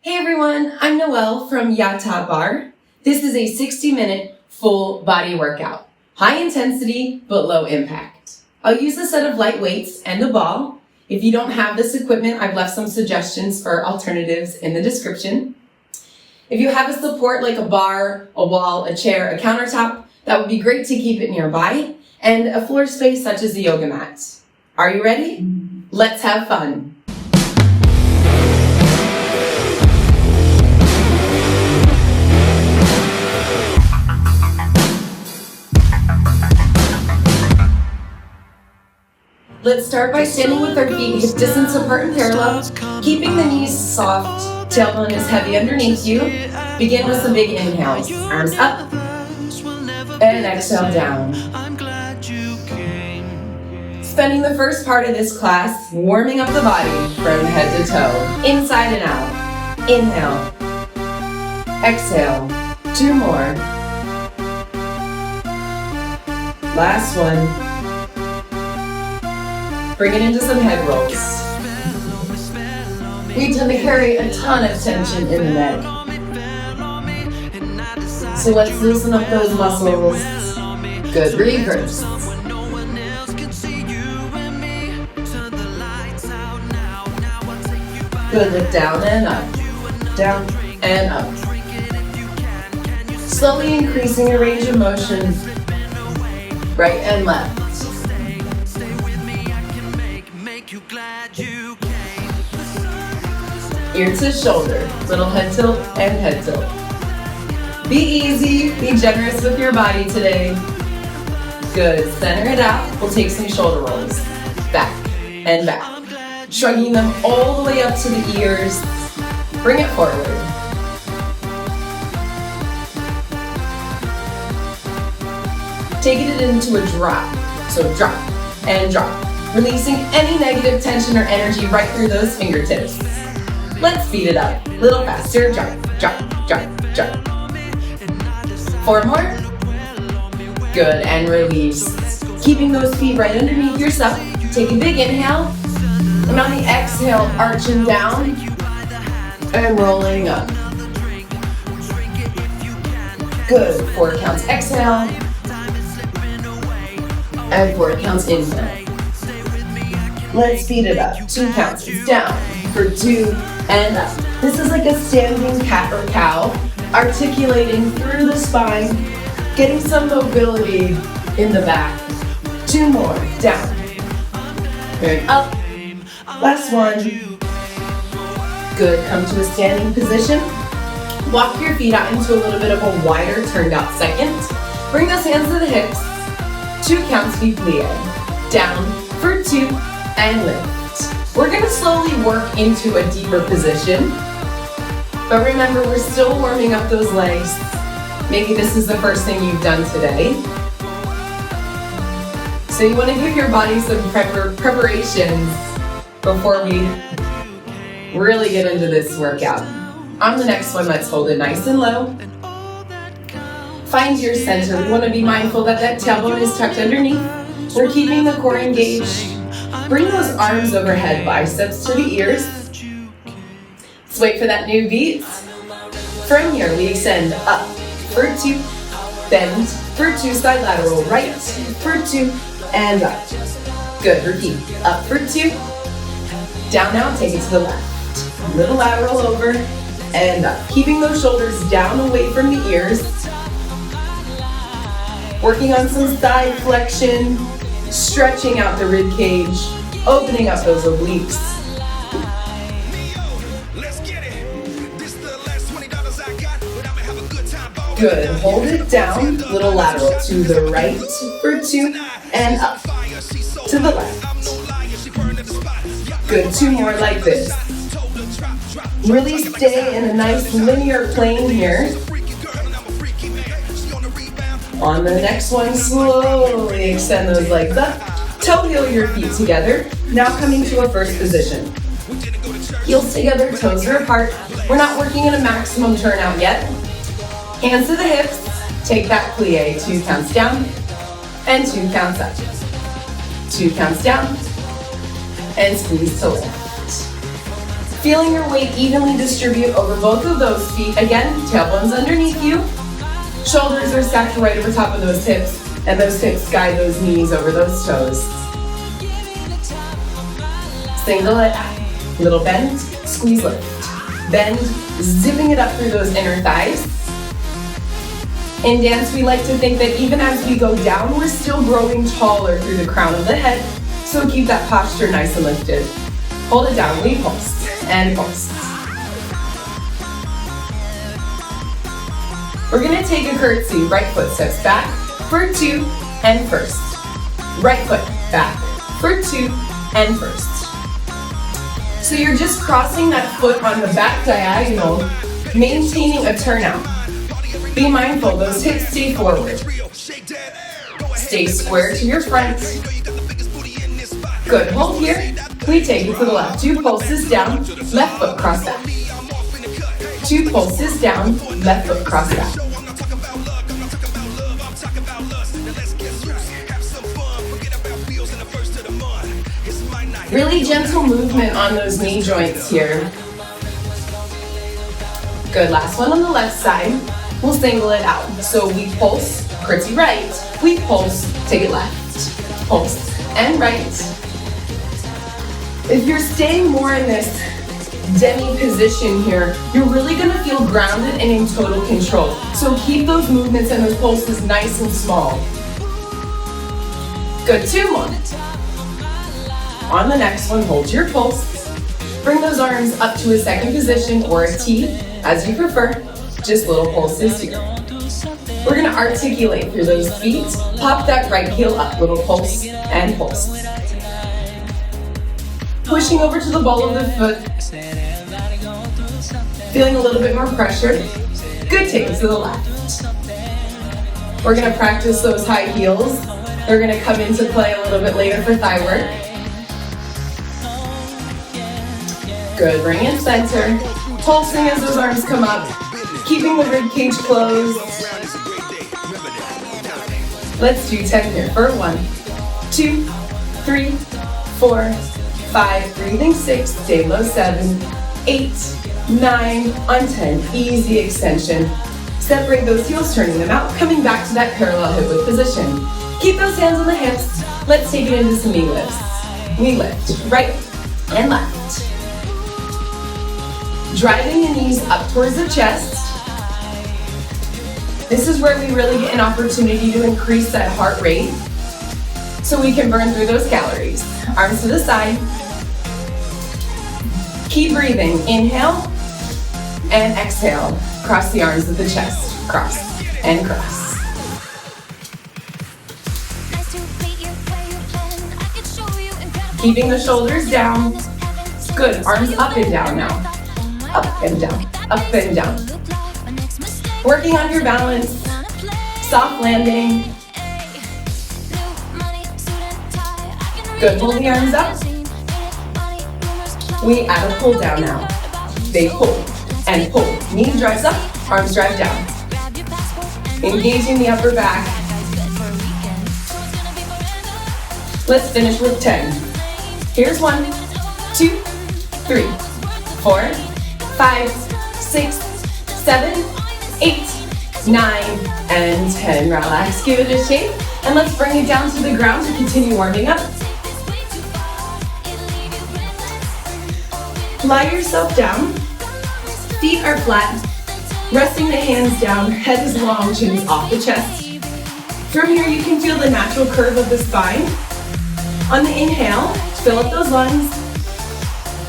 Hey everyone, I'm Noelle from YATTＡ BARRE. This is a 60-minute full body workout. High intensity, but low impact. I'll use a set of light weights and a ball. If you don't have this equipment, I've left some suggestions for alternatives in the description. If you have a support like a bar, a wall, a chair, a countertop, that would be great to keep it nearby, and a floor space such as a yoga mat. Are you ready? Let's have fun. Let's start by standing with our feet hip distance apart and parallel, keeping the knees soft, tailbone is heavy underneath you. Begin with some big inhales. Arms up, and exhale down. Spending the first part of this class warming up the body from head to toe, inside and out. Inhale, exhale, 2 more. Last one. Bring it into some head rolls. We tend to carry a ton of tension in the neck. So let's loosen up those muscles. Good, reverse. Good, lift down and up. Down and up. Slowly increasing your range of motion. Right and left. Ear to shoulder, little head tilt and head tilt. Be easy, be generous with your body today. Good, center it out. We'll take some shoulder rolls. Back and back. Shrugging them all the way up to the ears. Bring it forward. Taking it into a drop. So drop and drop. Releasing any negative tension or energy right through those fingertips. Let's speed it up. A little faster. Drop, drop, drop, drop. 4 more. Good, and release. Keeping those feet right underneath yourself. Take a big inhale. And on the exhale, arching down and rolling up. Good, 4 counts exhale. And 4 counts inhale. Let's speed it up. 2 counts. It's down for 2 and up. This is like a standing cat or cow, articulating through the spine, getting some mobility in the back. 2 more. Down. And up. Last one. Good. Come to a standing position. Walk your feet out into a little bit of a wider turned out second. Bring those hands to the hips. 2 counts, we plie. Down for 2 and lift. We're going to slowly work into a deeper position. But remember, we're still warming up those legs. Maybe this is the first thing you've done today. So you want to give your body some preparations before we really get into this workout. On the next one, let's hold it nice and low. Find your center. We want to be mindful that that tailbone is tucked underneath. We're keeping the core engaged. Bring those arms overhead, biceps to the ears. Let's wait for that new beat. From here, we extend up for 2, bend for 2, side lateral, right for 2, and up. Good, repeat. Up for 2, down now, take it to the left. Little lateral over, and up. Keeping those shoulders down away from the ears. Working on some side flexion, stretching out the rib cage, opening up those obliques. Good, hold it down, little lateral to the right for 2, and up to the left. Good, 2 more like this. Really stay in a nice linear plane here. On the next one, slowly extend those legs up. Toe heel your feet together. Now coming to a first position. Heels together, toes are apart. We're not working in a maximum turnout yet. Hands to the hips. Take that plie. 2 counts down and 2 counts up. 2 counts down and squeeze to lift. Feeling your weight evenly distribute over both of those feet. Again, tailbone's underneath you. Shoulders are stacked right over top of those hips, and those hips guide those knees over those toes. Single it out. Little bend, squeeze lift. Bend, zipping it up through those inner thighs. In dance, we like to think that even as we go down, we're still growing taller through the crown of the head, so keep that posture nice and lifted. Hold it down, we pulse, and pulse. We're gonna take a curtsy, right foot steps back for 2 and first. Right foot back for 2 and first. So you're just crossing that foot on the back diagonal, maintaining a turnout. Be mindful, those hips stay forward. Stay square to your front. Good, hold here. We take it to the left. 2 pulses down, left foot cross back. 2 pulses down, left foot cross back. Really gentle movement on those knee joints here. Good, last one on the left side. We'll single it out. So we pulse, curtsy right. We pulse, take it left. Pulse and right. If you're staying more in this demi position here, you're really gonna feel grounded and in total control. So keep those movements and those pulses nice and small. Good, 2 more. On the next one, hold your pulse. Bring those arms up to a second position or a T, as you prefer. Just little pulses here. We're gonna articulate through those feet. Pop that right heel up, little pulse and pulse. Pushing over to the ball of the foot. Feeling a little bit more pressure. Good, take it to the left. We're gonna practice those high heels. They're gonna come into play a little bit later for thigh work. Good, bring in center. Pulsing as those arms come up. Keeping the rib cage closed. Let's do 10 here for 1, 2, 3, 4, 5, breathing 6, stay low 7, 8, 9, on 10, easy extension. Separate those heels, turning them out, coming back to that parallel hip width position. Keep those hands on the hips. Let's take it into some knee lifts. Knee lift, right and left. Driving the knees up towards the chest. This is where we really get an opportunity to increase that heart rate so we can burn through those calories. Arms to the side. Keep breathing. Inhale and exhale. Cross the arms of the chest. Cross and cross. Keeping the shoulders down. Good. Arms up and down now. Up and down. Up and down. Working on your balance. Soft landing. Good. Pull the arms up. We add a pull down now. They pull and pull. Knee drives up, arms drive down. Engaging the upper back. Let's finish with 10. Here's 1, 2, 3, 4, 5, 6, 7, 8, 9, and 10. Relax, give it a shake, and let's bring it down to the ground to continue warming up. Lie yourself down, feet are flat, resting the hands down, head is long, chin is off the chest. From here you can feel the natural curve of the spine. On the inhale, fill up those lungs.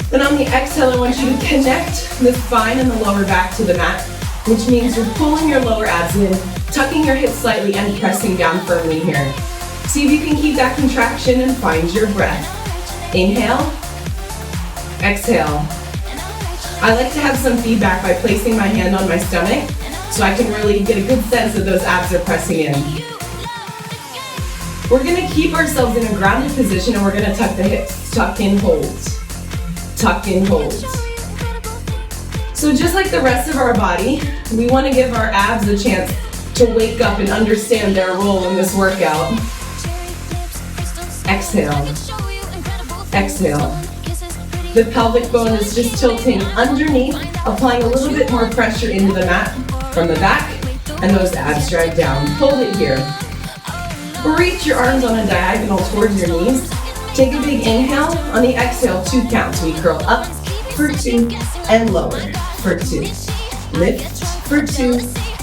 Then on the exhale, I want you to connect the spine and the lower back to the mat, which means you're pulling your lower abs in, tucking your hips slightly and pressing down firmly here. See if you can keep that contraction and find your breath. Inhale. Exhale. I like to have some feedback by placing my hand on my stomach so I can really get a good sense that those abs are pressing in. We're gonna keep ourselves in a grounded position and we're gonna tuck the hips. Tuck in, hold. Tuck in, hold. So just like the rest of our body, we wanna give our abs a chance to wake up and understand their role in this workout. Exhale. Exhale. The pelvic bone is just tilting underneath, applying a little bit more pressure into the mat from the back, and those abs drag down. Hold it here. Reach your arms on a diagonal towards your knees. Take a big inhale. On the exhale, 2 counts. We curl up for 2 and lower for 2. Lift for 2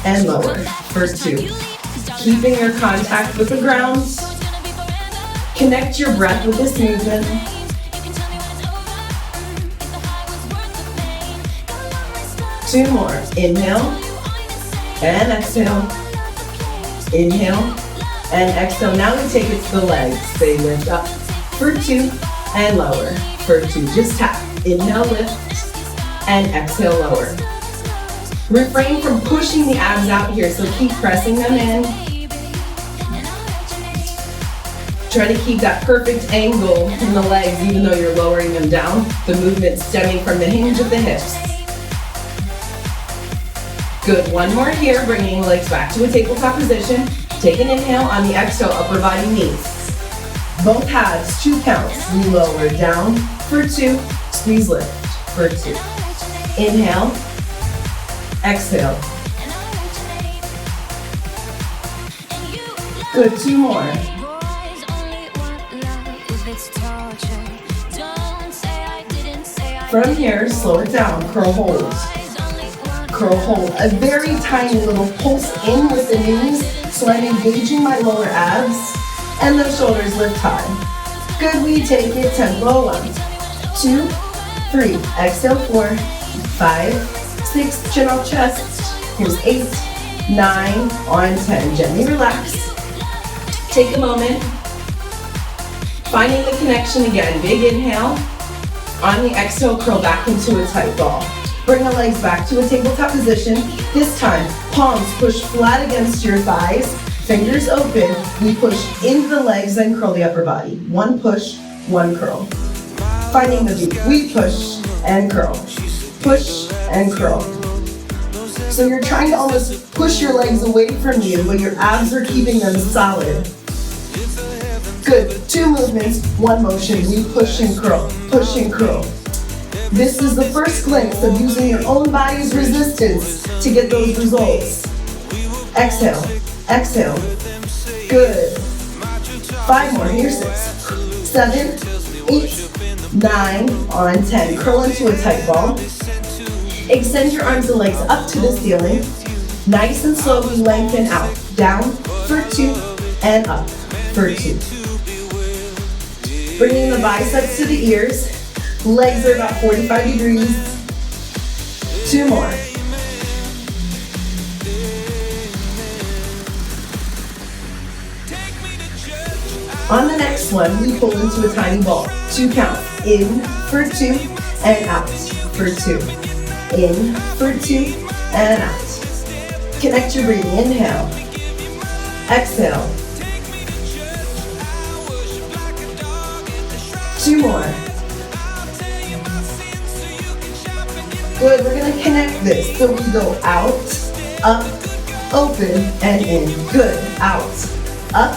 and lower for 2. Keeping your contact with the ground. Connect your breath with this movement. Two more. Inhale and exhale. Inhale and exhale. Now we take it to the legs. They lift up for 2 and lower for 2. Just tap. Inhale, lift, and exhale, lower. Refrain from pushing the abs out here, so keep pressing them in. Try to keep that perfect angle in the legs even though you're lowering them down. The movement stemming from the hinge of the hips. Good, one more here, bringing the legs back to a tabletop position. Take an inhale. On the exhale, upper body knees. Both halves, 2 counts. We lower down for 2, squeeze lift for 2. Inhale, exhale. Good, 2 more. From here, slow it down, curl hold. Curl hold, a very tiny little pulse in with the knees, so I'm engaging my lower abs, and the shoulders lift high. Good, we take it, tempo, 1, 2, 3, exhale, 4, 5, 6, chin off chest, here's 8, 9, on 10, gently relax. Take a moment, finding the connection again, big inhale. On the exhale, curl back into a tight ball. Bring the legs back to a tabletop position. This time, palms push flat against your thighs, fingers open. We push into the legs, then curl the upper body. 1 push, 1 curl. Finding the beat. We push and curl. Push and curl. So you're trying to almost push your legs away from you, but your abs are keeping them solid. Good, 2 movements, 1 motion. We push and curl, push and curl. This is the first glimpse of using your own body's resistance to get those results. Exhale, exhale. Good. 5 more, here's 6, 7, 8, 9, on 10. Curl into a tight ball. Extend your arms and legs up to the ceiling. Nice and slow, we lengthen out. Down for 2 and up for 2. Bringing the biceps to the ears. Legs are about 45 degrees. 2 more. On the next one, we pull into a tiny ball. 2 counts. In for 2 and out for 2. In for 2 and out. Connect your breathing. Inhale. Exhale. 2 more. Good, we're gonna connect this. So we go out, up, open, and in. Good, out, up,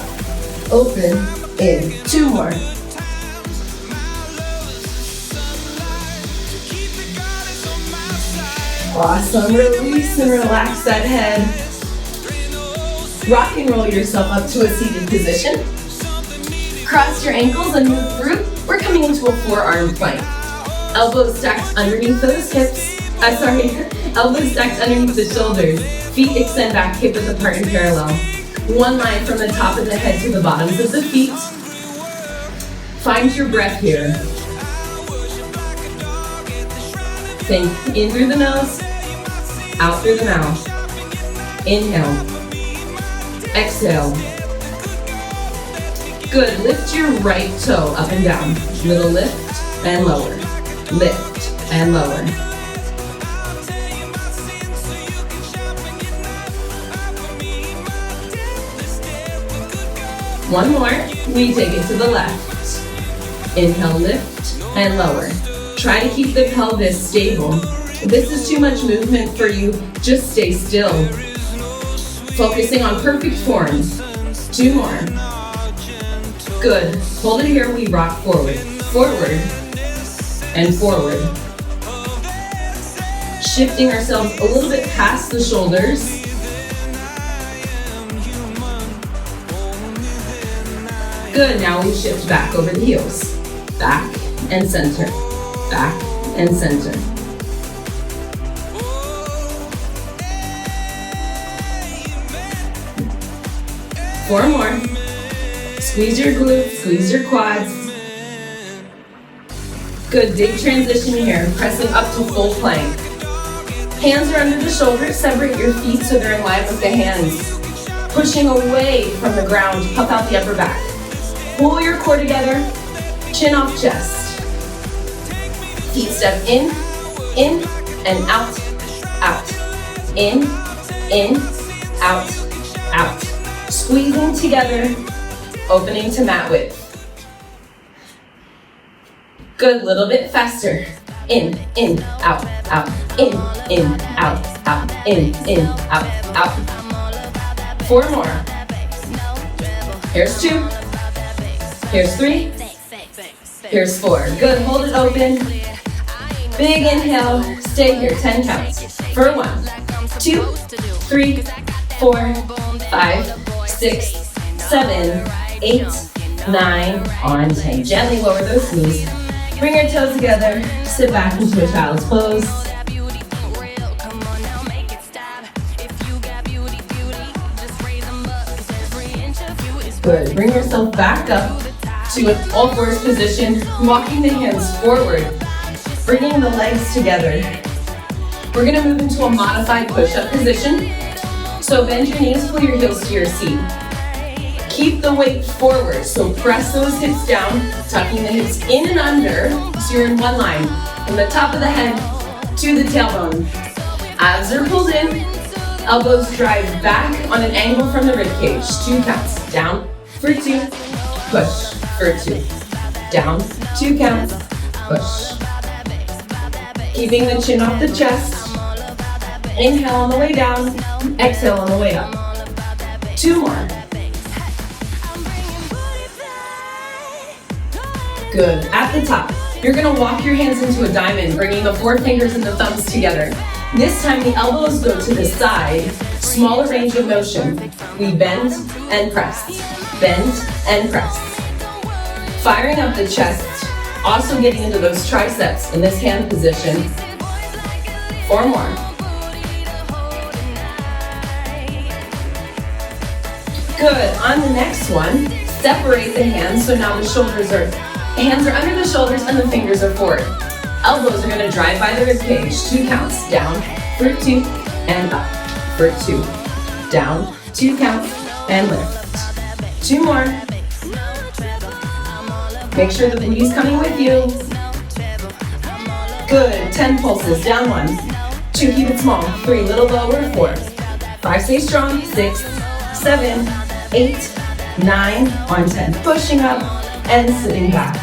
open, in. 2 more. Awesome, release and relax that head. Rock and roll yourself up to a seated position. Cross your ankles and move through. We're coming into a forearm plank. Elbows stacked underneath those hips. Elbows stacked underneath the shoulders. Feet extend back, hip width apart and parallel. 1 line from the top of the head to the bottoms of the feet. Find your breath here. Think in through the nose, out through the mouth. Inhale. Exhale. Good, lift your right toe up and down. Little lift and lower. Lift and lower. One more, we take it to the left. Inhale, lift and lower. Try to keep the pelvis stable. If this is too much movement for you, just stay still. Focusing on perfect form. 2 more. Good, hold it here, we rock forward. Forward. and forward. Shifting ourselves a little bit past the shoulders. Good, now we shift back over the heels. Back and center, back and center. Four more. Squeeze your glutes, squeeze your quads. Good, big transition here, pressing up to full plank. Hands are under the shoulders, separate your feet so they're in line with the hands. Pushing away from the ground, puff out the upper back. Pull your core together, chin off chest. Feet step in, and out, out. In, out, out. Squeezing together, opening to mat width. Good, little bit faster. In, out, out. In, out, out. In, out, out. Four more. Here's two. Here's three. Here's four. Good, hold it open. Big inhale, stay here, 10 counts. For 1, 2, 3, 4, 5, 6, 7, 8, 9, on 10. Gently lower those knees. Bring your toes together, sit back into a child's pose. Good, bring yourself back up to an all fours position, walking the hands forward, bringing the legs together. We're gonna move into a modified push-up position. So bend your knees, pull your heels to your seat. Keep the weight forward, so press those hips down, tucking the hips in and under, so you're in one line, from the top of the head to the tailbone. Abs are pulled in, elbows drive back on an angle from the ribcage. 2 counts, down for 2, push for 2, down, 2 counts, push. Keeping the chin off the chest, inhale on the way down, exhale on the way up. 2 more. Good, at the top, you're gonna walk your hands into a diamond, bringing the 4 fingers and the thumbs together. This time the elbows go to the side, smaller range of motion. We bend and press, bend and press. Firing up the chest, also getting into those triceps in this hand position. 4 more. Good, on the next one, separate the hands, so now the hands are under the shoulders and the fingers are forward. Elbows are gonna drive by the ribcage. 2 counts, down for 2, and up for 2. Down, 2 counts, and lift. 2 more. Make sure the booty's coming with you. Good, 10 pulses, down 1. 2, keep it small. 3, little lower, 4. 5, stay strong, 6, 7, 8, 9, on 10. Pushing up and sitting back.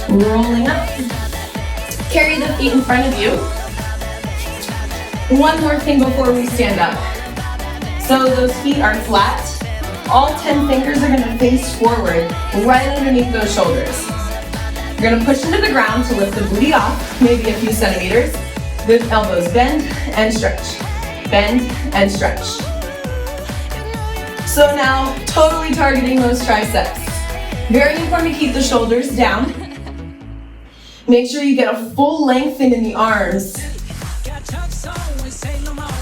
Rolling up. Carry the feet in front of you. One more thing before we stand up. So those feet are flat. All 10 fingers are gonna face forward, right underneath those shoulders. You're gonna push into the ground to lift the booty off, maybe a few centimeters. The elbows bend and stretch. Bend and stretch. So now, totally targeting those triceps. Very important to keep the shoulders down. Make sure you get a full lengthen in the arms.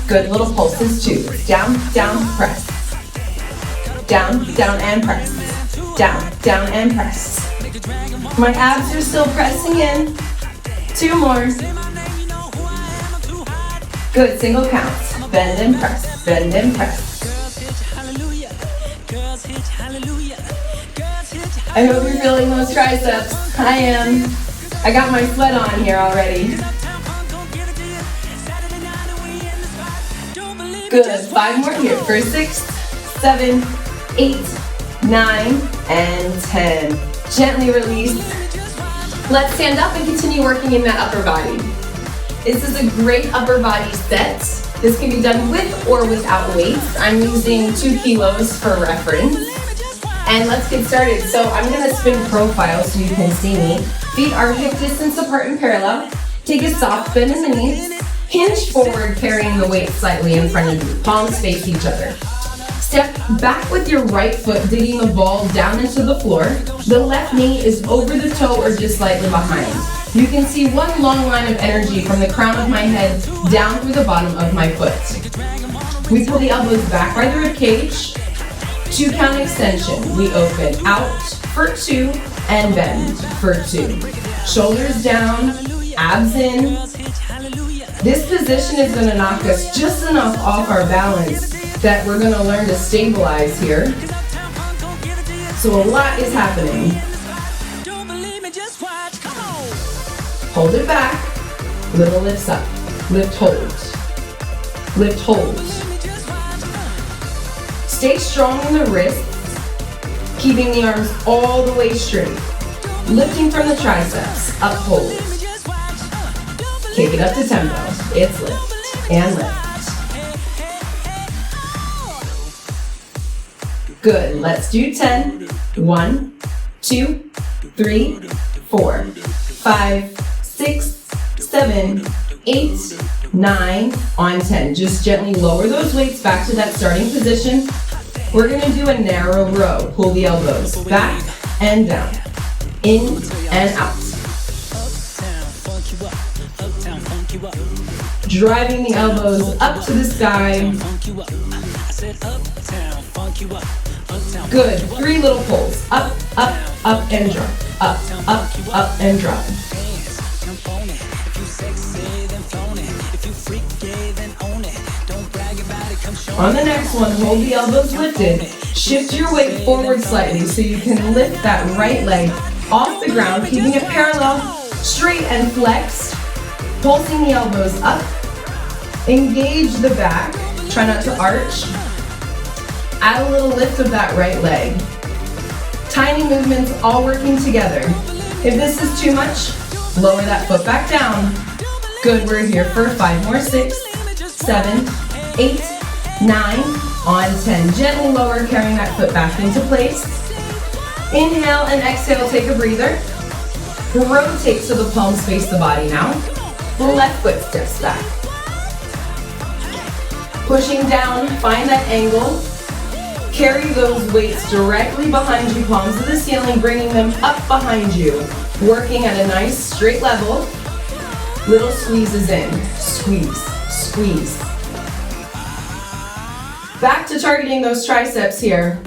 Good, little pulses too. Down, down, press. Down, down, and press. Down, down, and press. My abs are still pressing in. 2 more. Good, single counts. Bend and press, bend and press. I hope you're feeling those triceps. I am. I got my sweat on here already. Good, 5 more here for 6, 7, 8, 9, and 10. Gently release. Let's stand up and continue working in that upper body. This is a great upper body set. This can be done with or without weights. I'm using 2 kilos for reference. And let's get started. So I'm gonna spin profile so you can see me. Feet are hip distance apart and parallel. Take a soft bend in the knees. Hinge forward, carrying the weight slightly in front of you. Palms face each other. Step back with your right foot, digging the ball down into the floor. The left knee is over the toe or just slightly behind. You can see one long line of energy from the crown of my head down through the bottom of my foot. We pull the elbows back by the rib cage. 2 count extension. We open out for 2 and bend for 2. Shoulders down, abs in. This position is going to knock us just enough off our balance that we're going to learn to stabilize here. So a lot is happening. Hold it back. Little lifts up. Lift, hold. Lift, hold. Stay strong in the wrists, keeping the arms all the way straight. Lifting from the triceps, up, hold. Take it up to tempo. It's lift and lift. Good, let's do 10. 1, 2, 3, 4, 5, 6, 7, 8, 9, on 10. Just gently lower those weights back to that starting position. We're gonna do a narrow row. Pull the elbows back and down, in and out. Driving the elbows up to the sky. Good, 3 little pulls. Up, up, up and drop. Up, up, up and drop. On the next one, hold the elbows lifted. Shift your weight forward slightly so you can lift that right leg off the ground, keeping it parallel, straight and flexed. Pulsing the elbows up. Engage the back. Try not to arch. Add a little lift of that right leg. Tiny movements all working together. If this is too much, lower that foot back down. Good, we're here for 5 more. 6, 7, 8, 9, on 10. Gently lower, carrying that foot back into place. Inhale and exhale, take a breather. Rotate so the palms face the body now. The left foot steps back. Pushing down, find that angle. Carry those weights directly behind you, palms to the ceiling, bringing them up behind you. Working at a nice straight level. Little squeezes in. Squeeze, squeeze. Back to targeting those triceps here.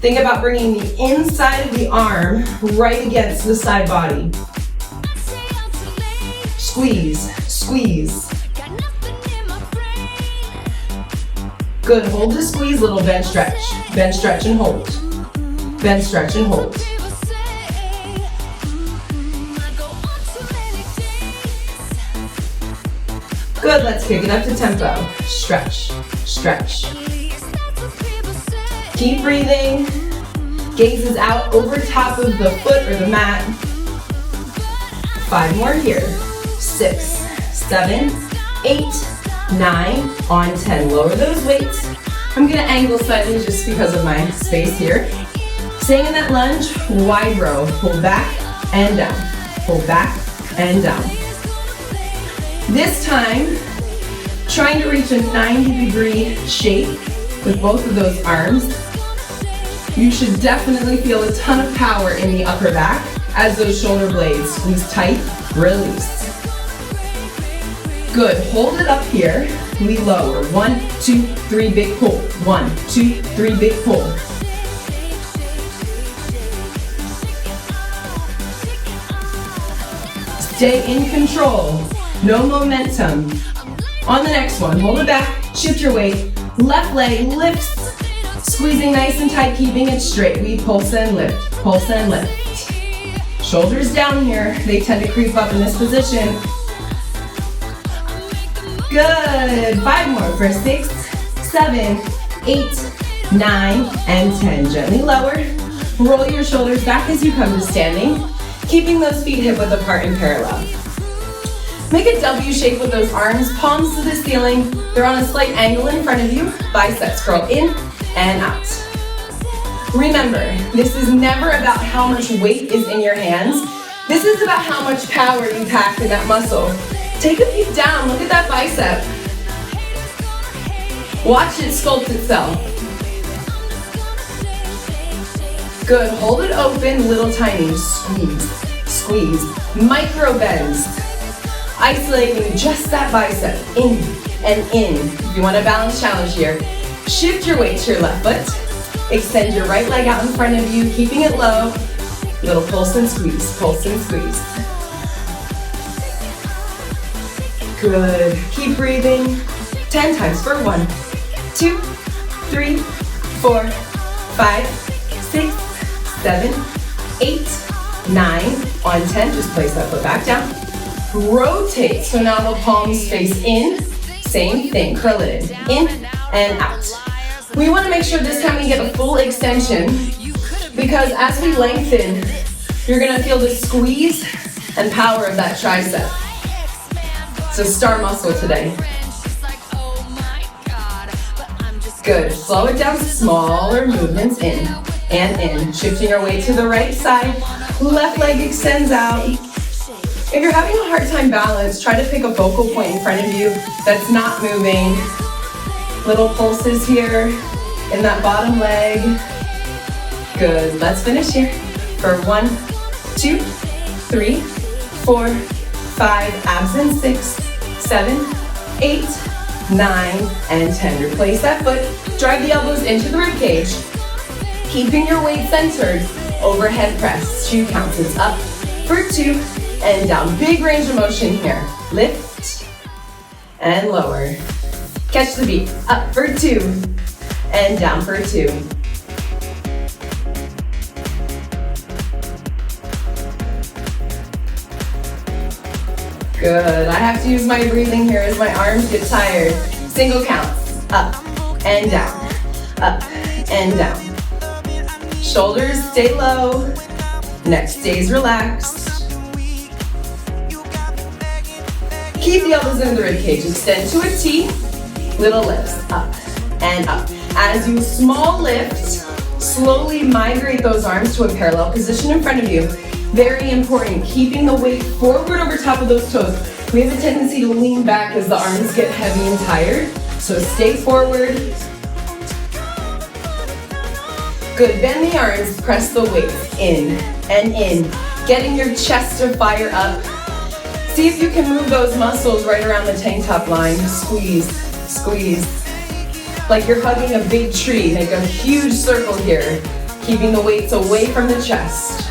Think about bringing the inside of the arm right against the side body. Squeeze, squeeze. Good, hold to squeeze, little bench stretch. Bench stretch and hold. Bench stretch and hold. Good, let's kick it up to tempo. Stretch, stretch. Keep breathing. Gazes out over top of the foot or the mat. 5 more here. 6, 7, 8, 9, on 10. Lower those weights. I'm gonna angle slightly just because of my space here. Staying in that lunge, wide row. Pull back and down. Pull back and down. This time, trying to reach a 90-degree shape with both of those arms. You should definitely feel a ton of power in the upper back as those shoulder blades squeeze tight, release. Good, hold it up here. We lower. 1, 2, 3, big pull. 1, 2, 3, big pull. Stay in control. No momentum. On the next one, hold it back, shift your weight. Left leg lifts, squeezing nice and tight, keeping it straight. We pulse and lift, pulse and lift. Shoulders down here. They tend to creep up in this position. Good. 5 more for 6, 7, 8, 9, and 10. Gently lower. Roll your shoulders back as you come to standing, keeping those feet hip width apart and parallel. Make a W shape with those arms, palms to the ceiling. They're on a slight angle in front of you. Biceps curl in and out. Remember, this is never about how much weight is in your hands. This is about how much power you pack in that muscle. Take a peek down, look at that bicep. Watch it sculpt itself. Good, hold it open, little tiny, squeeze, squeeze. Micro bends, isolating just that bicep, in and in. If you want a balance challenge here, shift your weight to your left foot, extend your right leg out in front of you, keeping it low, little pulse and squeeze, pulse and squeeze. Good, keep breathing, 10 times for 1, 2, 3, 4, 5, 6, 7, 8, 9, on 10, just place that foot back down. Rotate, so now the palms face in, same thing, curl it in and out. We want to make sure this time we get a full extension because as we lengthen, you're going to feel the squeeze and power of that tricep. It's a star muscle today. Good, slow it down, smaller movements in and in. Shifting our weight to the right side, left leg extends out. If you're having a hard time balance, try to pick a focal point in front of you that's not moving. Little pulses here in that bottom leg. Good, let's finish here for 1, 2, 3, 4, 5, abs in 6, 7, 8, 9, and 10. Replace that foot, drive the elbows into the rib cage. Keeping your weight centered, overhead press, 2 counts. It's up for 2 and down. Big range of motion here. Lift and lower. Catch the beat. Up for 2 and down for 2. Good. I have to use my breathing here as my arms get tired. Single counts. Up and down. Up and down. Shoulders stay low. Neck stays relaxed. Keep the elbows in the rib cage. Extend to a T. Little lifts. Up and up. As you small lift, slowly migrate those arms to a parallel position in front of you. Very important, keeping the weight forward over top of those toes. We have a tendency to lean back as the arms get heavy and tired, so stay forward. Good, bend the arms, press the weight in and in, getting your chest to fire up. See if you can move those muscles right around the tank top line. Squeeze, squeeze. Like you're hugging a big tree, make a huge circle here, keeping the weights away from the chest.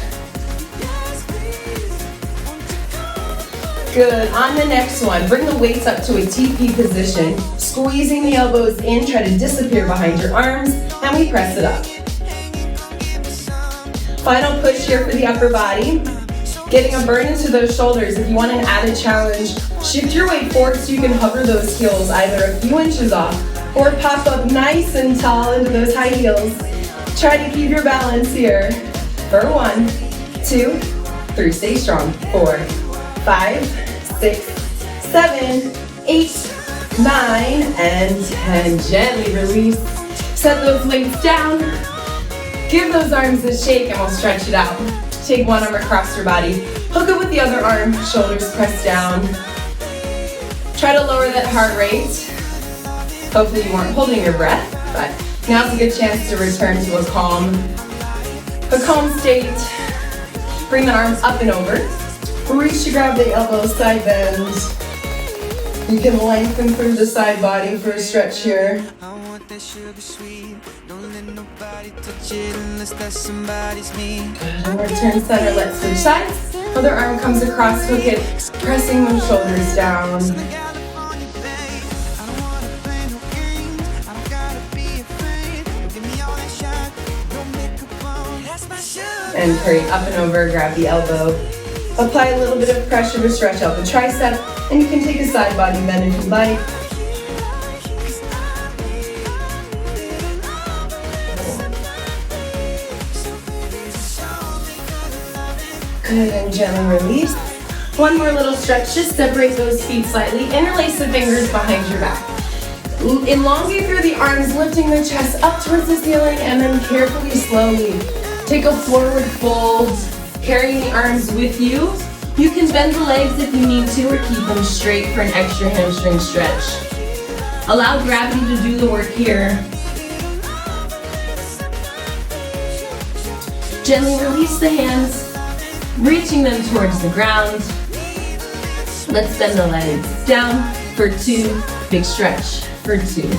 Good, on the next one, bring the weights up to a TP position, squeezing the elbows in, try to disappear behind your arms, and we press it up. Final push here for the upper body. Getting a burn into those shoulders. If you want an added challenge, shift your weight forward so you can hover those heels either a few inches off or pop up nice and tall into those high heels. Try to keep your balance here for 1, 2, 3, stay strong, 4, 5, 6, 7, 8, 9, and 10. Gently release. Set those legs down. Give those arms a shake and we'll stretch it out. Take one arm across your body. Hook it with the other arm. Shoulders pressed down. Try to lower that heart rate. Hopefully you weren't holding your breath, but now's a good chance to return to a calm state. Bring the arms up and over. Reach to grab the elbows, side bend. You can lengthen through the side body for a stretch here. Good. And return center, let's switch sides. Other arm comes across, hook it, pressing those shoulders down. And carry up and over, grab the elbow. Apply a little bit of pressure to stretch out the tricep, and you can take a side body bend if you like. Good, and gently release. One more little stretch, just separate those feet slightly, interlace the fingers behind your back. Elongate through the arms, lifting the chest up towards the ceiling, and then carefully, slowly take a forward fold, carrying the arms with you. You can bend the legs if you need to, or keep them straight for an extra hamstring stretch. Allow gravity to do the work here. Gently release the hands, reaching them towards the ground. Let's bend the legs. Down for 2, big stretch for 2.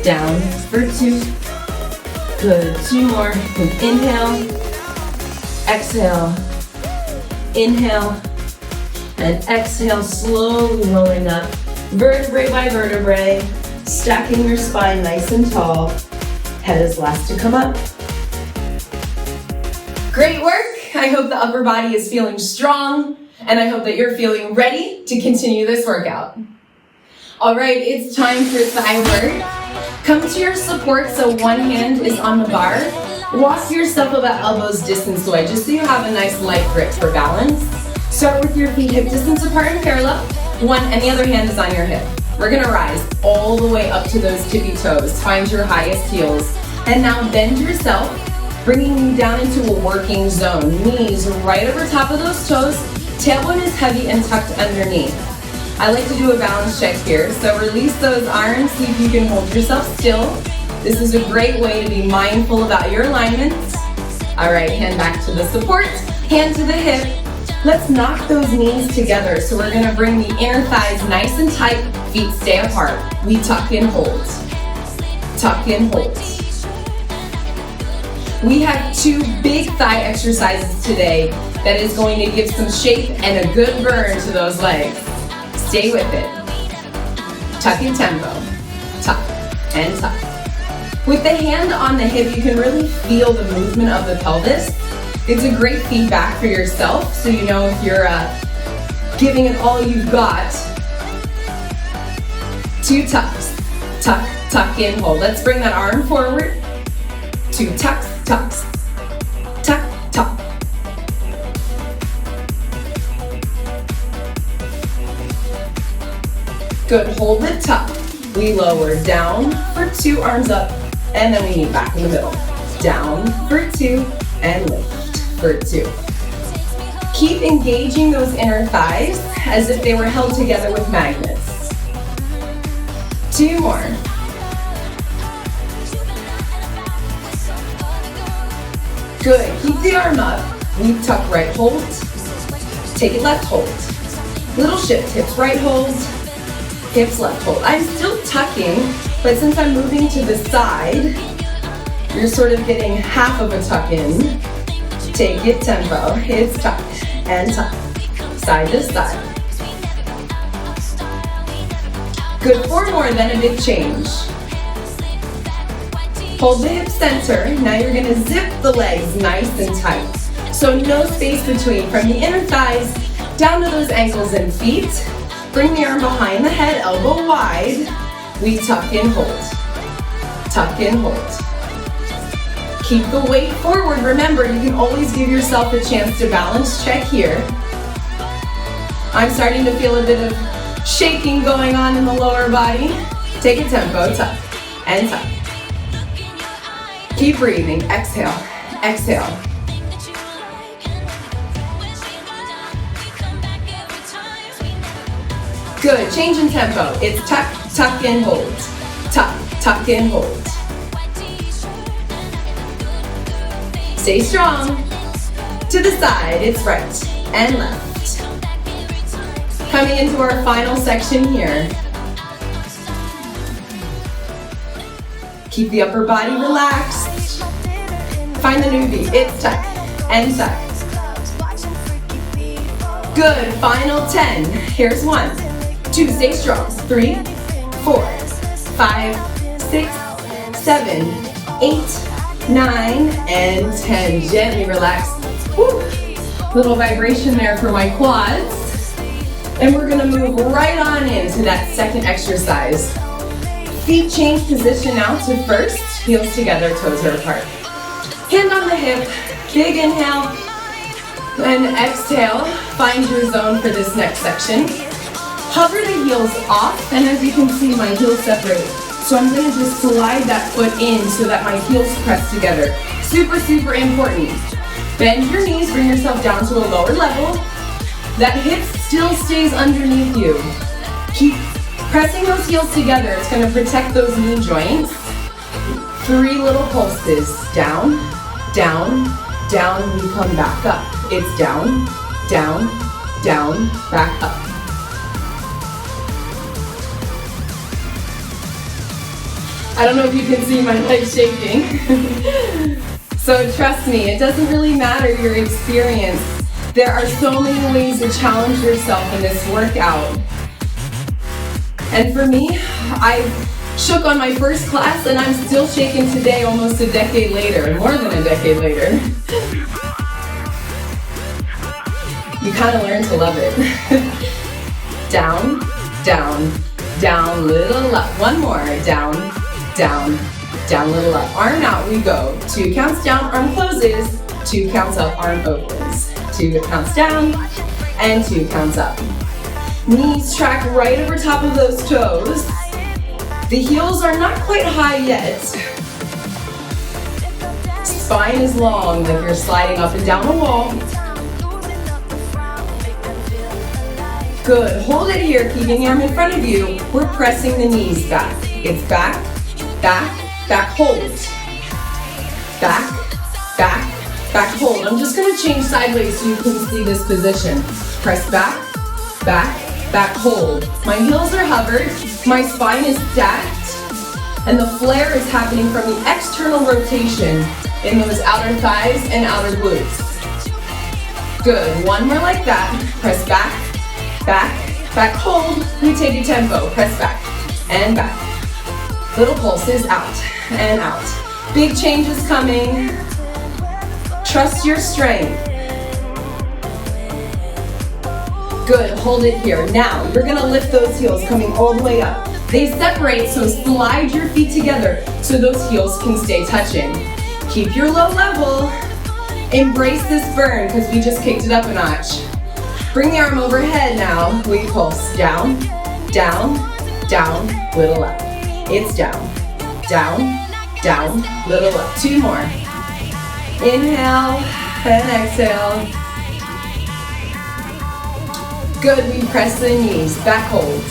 Down for 2. Good, 2 more. Inhale, exhale, inhale, and exhale, slowly rolling up, vertebrae by vertebrae, stacking your spine nice and tall. Head is last to come up. Great work. I hope the upper body is feeling strong, and I hope that you're feeling ready to continue this workout. All right, it's time for thigh work. Come to your support so one hand is on the bar. Walk yourself about elbows distance away, just so you have a nice light grip for balance. Start with your feet hip distance apart and parallel. One and the other hand is on your hip. We're gonna rise all the way up to those tippy toes. Find your highest heels. And now bend yourself, bringing you down into a working zone. Knees right over top of those toes. Tailbone is heavy and tucked underneath. I like to do a balance check here. So release those arms, see if you can hold yourself still. This is a great way to be mindful about your alignments. All right, hand back to the support, hand to the hip. Let's knock those knees together. So we're gonna bring the inner thighs nice and tight, feet stay apart. We tuck and hold. Tuck and hold. We have 2 big thigh exercises today that is going to give some shape and a good burn to those legs. Stay with it. Tuck in tempo. Tuck and tuck. With the hand on the hip, you can really feel the movement of the pelvis. It's a great feedback for yourself, so you know if you're giving it all you've got. 2 tucks. Tuck, tuck in, hold. Let's bring that arm forward. 2 tucks, tucks. Tuck, tuck. Good, hold the tuck. We lower down for 2, arms up, and then we meet back in the middle. Down for 2, and lift for 2. Keep engaging those inner thighs as if they were held together with magnets. 2 more. Good, keep the arm up. We tuck right, hold. Take it left, hold. Little shift, hips right, hold. Hips left, hold. I'm still tucking, but since I'm moving to the side, you're sort of getting half of a tuck in. Take it tempo, hips tuck and tuck, side to side. Good, 4 more, then a big change. Hold the hip center, now you're gonna zip the legs nice and tight. So no space between, from the inner thighs down to those ankles and feet. Bring the arm behind the head, elbow wide. We tuck and hold. Tuck and hold. Keep the weight forward. Remember, you can always give yourself a chance to balance check here. I'm starting to feel a bit of shaking going on in the lower body. Take a tempo, tuck and tuck. Keep breathing, exhale, exhale. Good, change in tempo. It's tuck, tuck and hold. Tuck, tuck and hold. Stay strong. To the side, it's right and left. Coming into our final section here. Keep the upper body relaxed. Find the new beat. It's tuck and tuck. Good, final 10. Here's 1. 2, stay strong. 3, 4, 5, 6, 7, 8, 9, and 10. Gently relax. Woo. Little vibration there for my quads. And we're gonna move right on into that second exercise. Feet change position now to first, heels together, toes are apart. Hand on the hip, big inhale, and exhale. Find your zone for this next section. Hover the heels off, and as you can see, my heels separate So I'm gonna just slide that foot in so that my heels press together. Super, super important. Bend your knees, bring yourself down to a lower level. That hip still stays underneath you. Keep pressing those heels together. It's gonna protect those knee joints. 3 little pulses. Down, down, down, we come back up. It's down, down, down, back up. I don't know if you can see my legs shaking. So trust me, it doesn't really matter your experience. There are so many ways to challenge yourself in this workout. And for me, I shook on my first class and I'm still shaking today, almost a decade later, more than a decade later. You kind of learn to love it. Down, down, down, little up. One more, down, down, down, little up. Arm out, we go. 2 counts down, arm closes. 2 counts up, arm opens. 2 counts down, and 2 counts up. Knees track right over top of those toes. The heels are not quite high yet. Spine is long, like you're sliding up and down a wall. Good, hold it here, keeping the arm in front of you. We're pressing the knees back. It's back, back, back, hold. Back, back, back, hold. I'm just gonna change sideways so you can see this position. Press back, back, back, hold. My heels are hovered, my spine is stacked, and the flare is happening from the external rotation in those outer thighs and outer glutes. Good, one more like that. Press back, back, back, hold. We take a tempo. Press back and back. Little pulses out and out. Big changes coming. Trust your strength. Good, hold it here. Now, you're gonna lift those heels coming all the way up. They separate, so slide your feet together so those heels can stay touching. Keep your low level. Embrace this burn because we just kicked it up a notch. Bring the arm overhead now. We pulse down, down, down, little up. It's down, down, down, little up. 2 more. Inhale and exhale. Good, we press the knees, back hold.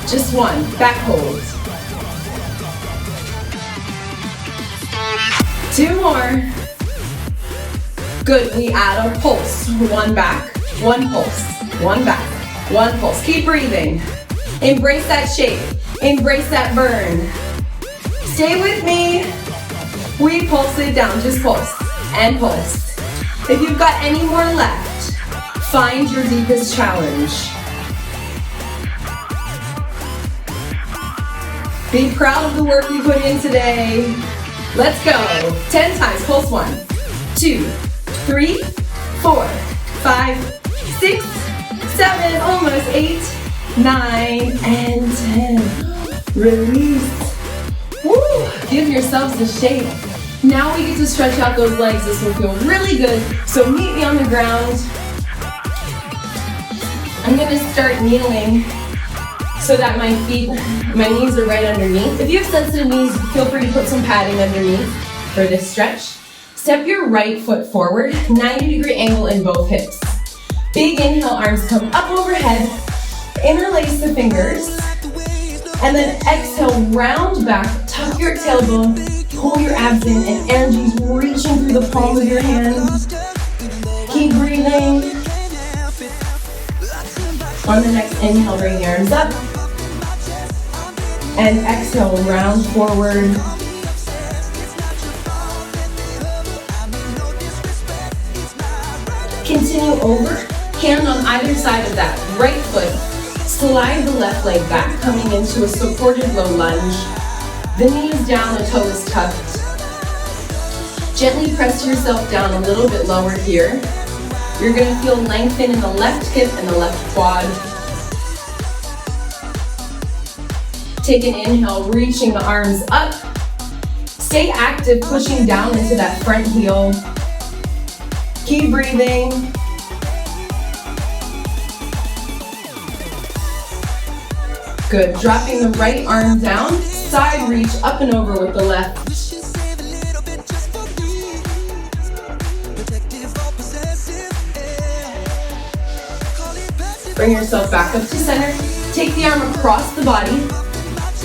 Just 1, back hold. 2 more. Good, we add a pulse. 1 back, 1 pulse, 1 back, 1 pulse. Keep breathing. Embrace that shape. Embrace that burn. Stay with me. We pulse it down, just pulse and pulse. If you've got any more left, find your deepest challenge. Be proud of the work you put in today. Let's go. 10 times, pulse 1, 2, 3, 4, 5, 6, 7, almost 8, 9, and 10. Release. Woo! Give yourselves a shake. Now we get to stretch out those legs. This will feel really good. So meet me on the ground. I'm gonna start kneeling so that my knees are right underneath. If you have sensitive knees, feel free to put some padding underneath for this stretch. Step your right foot forward, 90-degree angle in both hips. Big inhale, arms come up overhead, interlace the fingers, and then exhale, round back, tuck your tailbone, pull your abs in, and energy's reaching through the palm of your hands. Keep breathing. On the next inhale, bring the arms up, and exhale, round forward. Continue over, hand on either side of that right foot. Slide the left leg back, coming into a supported low lunge. The knee is down, the toe is tucked. Gently press yourself down a little bit lower here. You're gonna feel lengthen in the left hip and the left quad. Take an inhale, reaching the arms up. Stay active, pushing down into that front heel. Keep breathing. Good, dropping the right arm down, side reach up and over with the left. Bring yourself back up to center. Take the arm across the body.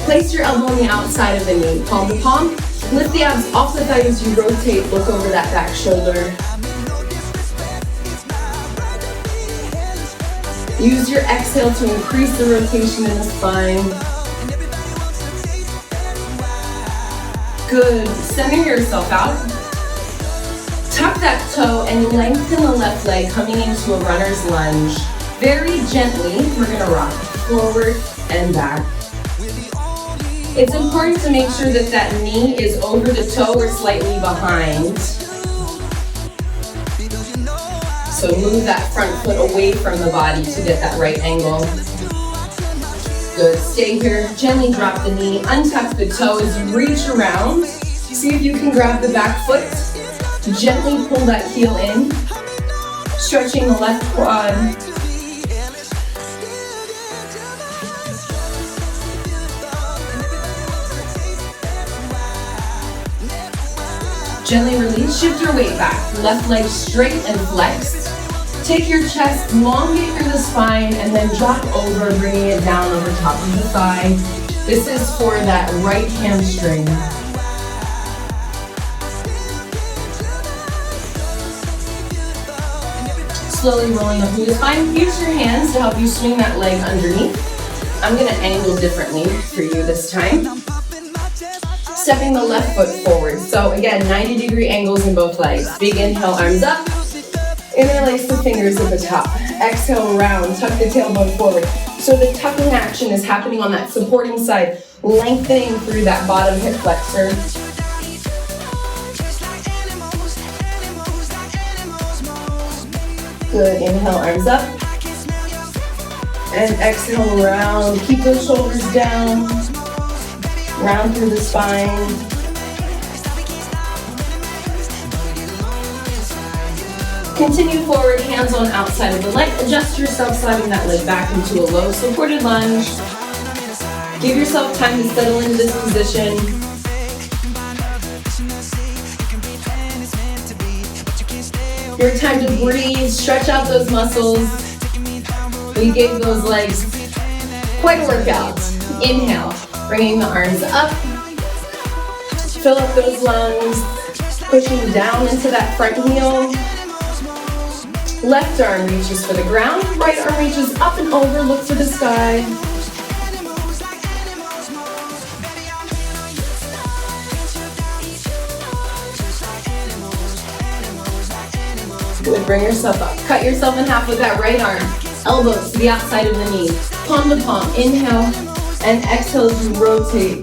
Place your elbow on the outside of the knee, palm to palm. Lift the abs off the thigh as you rotate. Look over that back shoulder. Use your exhale to increase the rotation in the spine. Good. Center yourself out. Tuck that toe and lengthen the left leg, coming into a runner's lunge. Very gently, we're gonna rock forward and back. It's important to make sure that that knee is over the toe or slightly behind. So move that front foot away from the body to get that right angle. Good, stay here, gently drop the knee, untuck the toe as you reach around. See if you can grab the back foot. Gently pull that heel in, stretching the left quad. Gently release, shift your weight back. Left leg straight and flexed. Take your chest, elongate through the spine, and then drop over, bringing it down over top of the thigh. This is for that right hamstring. Slowly rolling up through the spine. Use your hands to help you swing that leg underneath. I'm gonna angle differently for you this time. Stepping the left foot forward. So again, 90-degree angles in both legs. Big inhale, arms up. Interlace the fingers at the top. Exhale, round, tuck the tailbone forward. So the tucking action is happening on that supporting side, lengthening through that bottom hip flexor. Good, inhale, arms up. And exhale, round. Keep those shoulders down. Round through the spine. Continue forward, hands on outside of the leg. Adjust yourself, sliding that leg back into a low supported lunge. Give yourself time to settle into this position. Your time to breathe, stretch out those muscles. We gave those legs quite a workout. Inhale. Bringing the arms up, fill up those lungs, pushing down into that front heel. Left arm reaches for the ground, right arm reaches up and over, look to the sky. Good, bring yourself up. Cut yourself in half with that right arm. Elbows to the outside of the knee, palm to palm, inhale. And exhale as you rotate.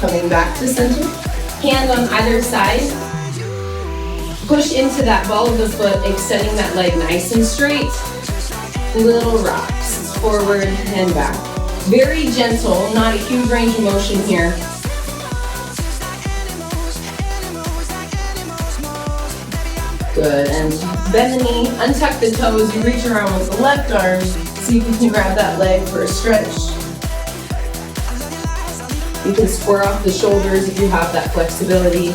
Coming back to center. Hand on either side. Push into that ball of the foot, extending that leg nice and straight. Little rocks, forward and back. Very gentle, not a huge range of motion here. Good, and bend the knee, untuck the toes, you reach around with the left arm, see if you can grab that leg for a stretch. You can square off the shoulders if you have that flexibility.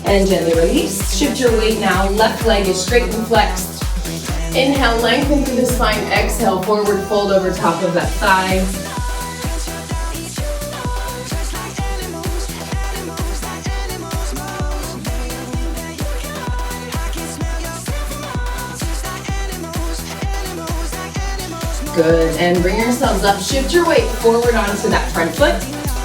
And gently release, shift your weight now, left leg is straight and flexed. Inhale, lengthen through the spine. Exhale, forward fold over top of that thigh. Good, and bring yourselves up. Shift your weight forward onto that front foot.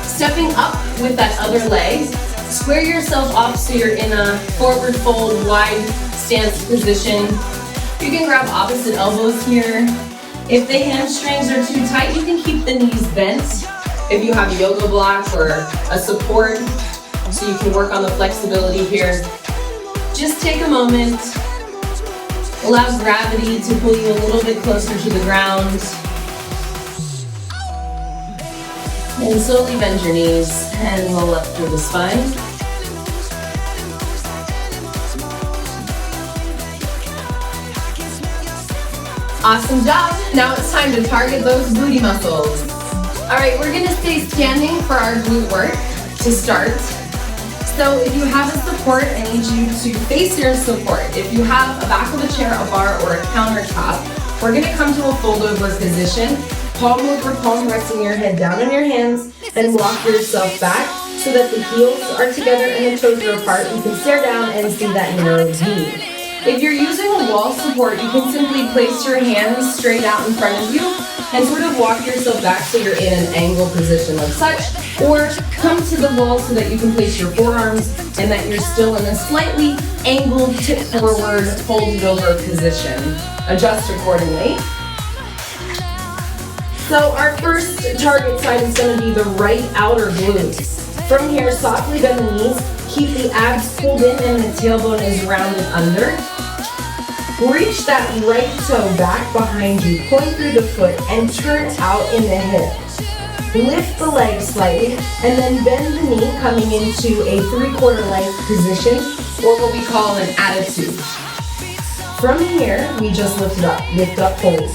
Stepping up with that other leg. Square yourself off so you're in a forward fold, wide stance position. You can grab opposite elbows here. If the hamstrings are too tight, you can keep the knees bent. If you have a yoga block or a support, so you can work on the flexibility here. Just take a moment. Allow gravity to pull you a little bit closer to the ground. And slowly bend your knees and roll up through the spine. Awesome job. Now it's time to target those booty muscles. All right, we're gonna stay standing for our glute work to start. So if you have a support, I need you to face your support. If you have a back of a chair, a bar, or a countertop, we're gonna come to a fold over position. Palm over palm, resting your head down on your hands, and walk yourself back so that the heels are together and the toes are apart. You can stare down and see that narrow V. If you're using a wall support, you can simply place your hands straight out in front of you and sort of walk yourself back so you're in an angle position like such, or come to the wall so that you can place your forearms and that you're still in a slightly angled tip forward, folded over position. Adjust accordingly. So our first target side is going to be the right outer glute. From here, softly bend the knees, keep the abs pulled in and the tailbone is rounded under. Reach that right toe back behind you, point through the foot, and turn out in the hip. Lift the leg slightly, and then bend the knee, coming into a 3/4 length position, or what we call an attitude. From here, we just lift up, hold.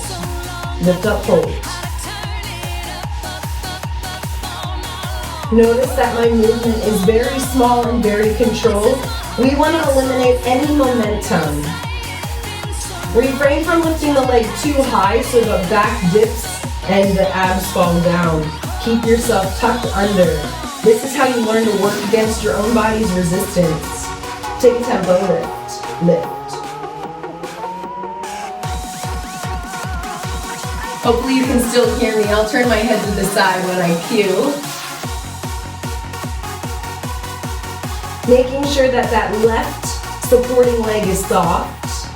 Lift up, hold. Notice that my movement is very small and very controlled. We want to eliminate any momentum. Refrain from lifting the leg too high so the back dips and the abs fall down. Keep yourself tucked under. This is how you learn to work against your own body's resistance. Take a tempo lift, lift. Hopefully you can still hear me. I'll turn my head to the side when I cue. Making sure that that left supporting leg is soft.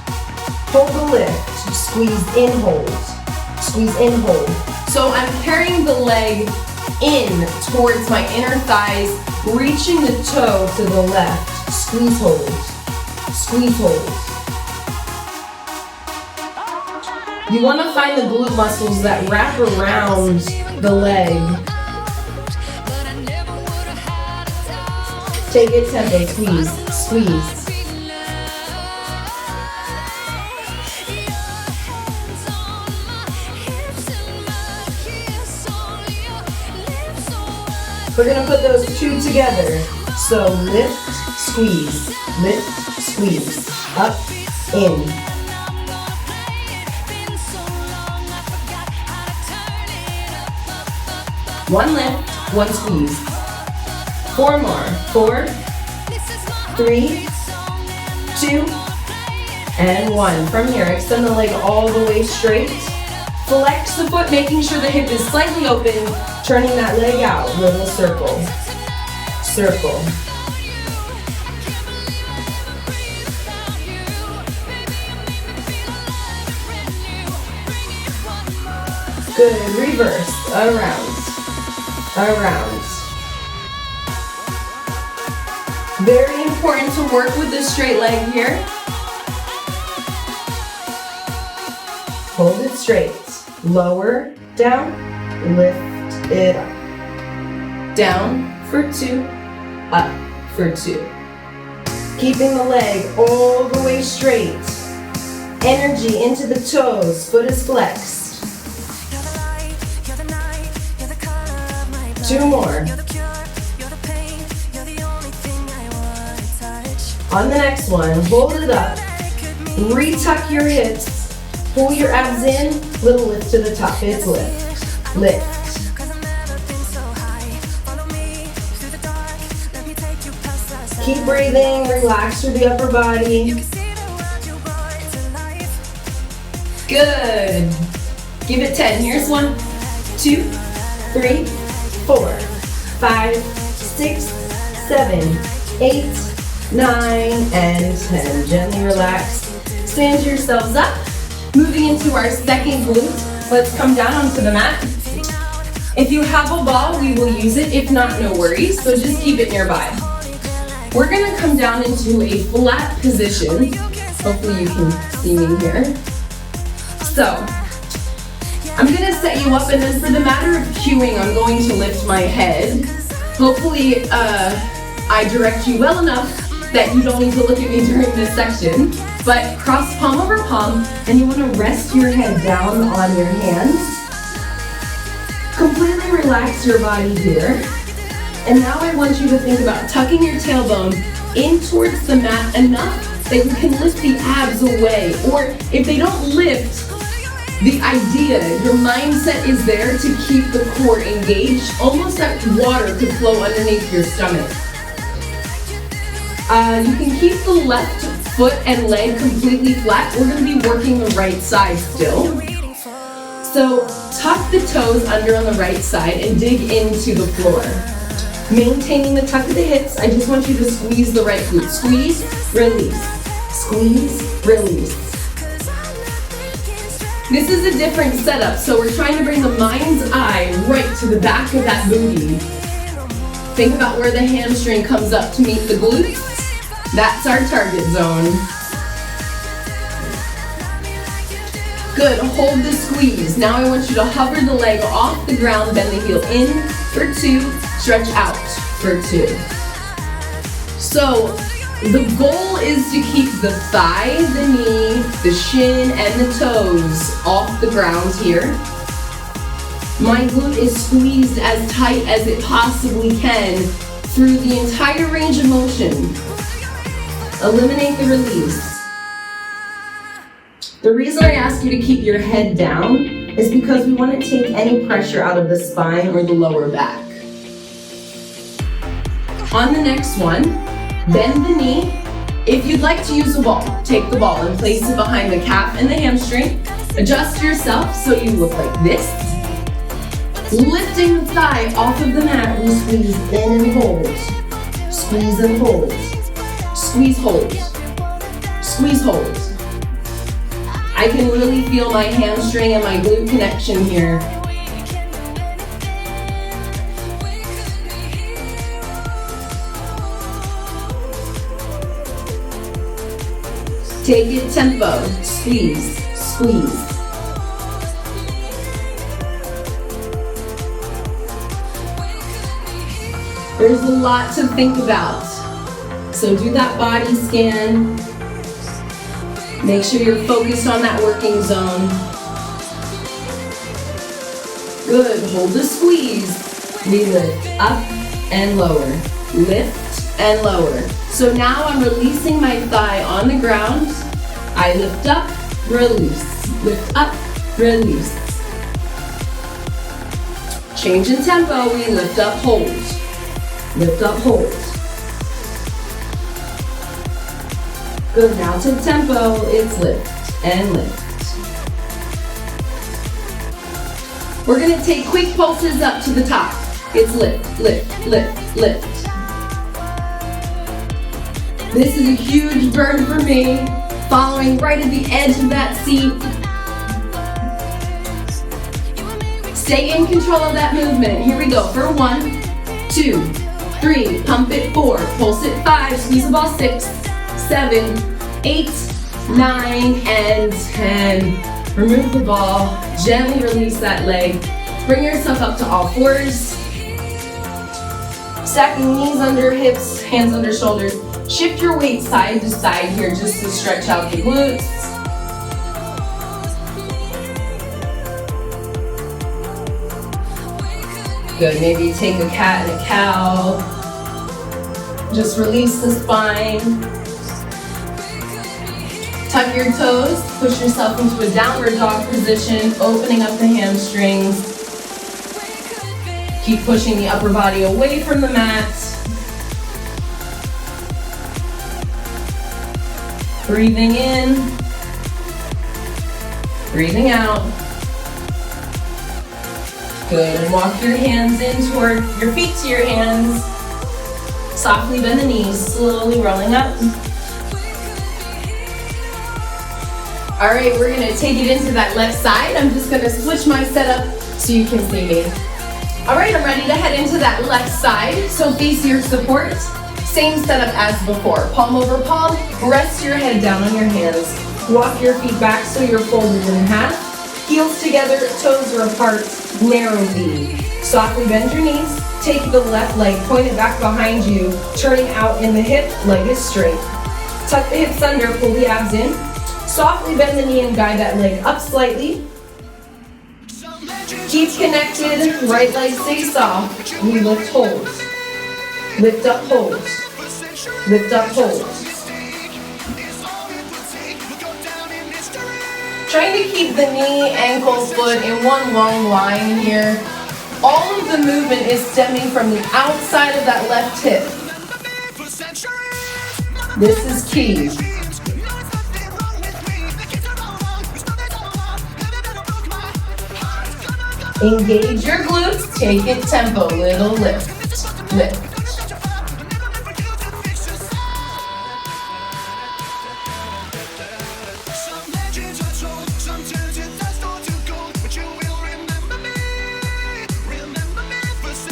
Hold the lift, squeeze in, hold. Squeeze in, hold. So I'm carrying the leg in towards my inner thighs, reaching the toe to the left. Squeeze, hold. Squeeze, hold. You want to find the glute muscles that wrap around the leg. Take it tempo, squeeze, squeeze. We're gonna put those two together. So lift, squeeze, up, in. One lift, one squeeze. 4 more. 4, 3, 2, and 1. From here, extend the leg all the way straight. Flex the foot, making sure the hip is slightly open, turning that leg out. Little circle. Circle. Good. Reverse. Around. Around. Very important to work with the straight leg here. Hold it straight. Lower, down, lift it up. Down for 2, up for 2. Keeping the leg all the way straight. Energy into the toes, foot is flexed. 2 more. On the next one, hold it up, retuck your hips, pull your abs in, little lift to the top, it's lift, lift. Keep breathing, relax through the upper body. Good. Give it 10, here's 1, 2, 3, 4, 5, 6, 7, 8, 9, and 10. Gently relax. Stand yourselves up. Moving into our second glute. Let's come down onto the mat. If you have a ball, we will use it. If not, no worries. So just keep it nearby. We're going to come down into a flat position. Hopefully you can see me here. So, I'm gonna set you up, and then for the matter of cueing, I'm going to lift my head. Hopefully, I direct you well enough that you don't need to look at me during this section. But cross palm over palm, and you wanna rest your head down on your hands. Completely relax your body here. And now I want you to think about tucking your tailbone in towards the mat enough that you can lift the abs away. Or if they don't lift, the idea, your mindset is there to keep the core engaged, almost like water could flow underneath your stomach. You can keep the left foot and leg completely flat. We're going to be working the right side still. So tuck the toes under on the right side and dig into the floor. Maintaining the tuck of the hips, I just want you to squeeze the right glute. Squeeze, release. Squeeze, release. This is a different setup, so we're trying to bring the mind's eye right to the back of that booty. Think about where the hamstring comes up to meet the glutes. That's our target zone. Good, hold the squeeze. Now I want you to hover the leg off the ground, bend the heel in for 2, stretch out for 2. So the goal is to keep the thigh, the knee, the shin, and the toes off the ground here. My glute is squeezed as tight as it possibly can through the entire range of motion. Eliminate the release. The reason I ask you to keep your head down is because we want to take any pressure out of the spine or the lower back. On the next one, bend the knee. If you'd like to use a ball, take the ball and place it behind the calf and the hamstring. Adjust yourself so you look like this. Lifting the thigh off of the mat, we squeeze in and hold. Squeeze and hold. Squeeze, hold. Squeeze, hold. I can really feel my hamstring and my glute connection here. Take it tempo. Squeeze, squeeze. There's a lot to think about. So do that body scan. Make sure you're focused on that working zone. Good, hold the squeeze. We lift up and lower. Lift and lower. So now I'm releasing my thigh on the ground. I lift up, release. Lift up, release. Change in tempo, we lift up, hold. Lift up, hold. Good, now to tempo, it's lift and lift. We're gonna take quick pulses up to the top. It's lift, lift, lift, lift. This is a huge burn for me, following right at the edge of that seat. Stay in control of that movement. Here we go for 1, 2, 3, pump it 4, pulse it 5, squeeze the ball 6, 7, 8, 9, and 10. Remove the ball, gently release that leg. Bring yourself up to all fours. Stacking knees under hips, hands under shoulders. Shift your weight side to side here just to stretch out the glutes. Good, maybe take a cat and a cow. Just release the spine. Tuck your toes, push yourself into a downward dog position, opening up the hamstrings. Keep pushing the upper body away from the mat. Breathing in, breathing out. Good, and walk your hands in toward your feet to your hands. Softly bend the knees, slowly rolling up. All right, we're gonna take it into that left side. I'm just gonna switch my setup so you can see me. All right, I'm ready to head into that left side. So face your support. Same setup as before. Palm over palm, rest your head down on your hands. Walk your feet back so you're folded in half. Heels together, toes are apart, narrow V. Softly bend your knees, take the left leg, point it back behind you, turning out in the hip, leg is straight. Tuck the hips under, pull the abs in. Softly bend the knee and guide that leg up slightly. Keep connected, right leg stays soft. We lift, hold. Lift up, hold. Lift up, hold. Trying to keep the knee, ankle, foot in one long line here. All of the movement is stemming from the outside of that left hip. This is key. Engage your glutes, take it tempo, little lift, lift.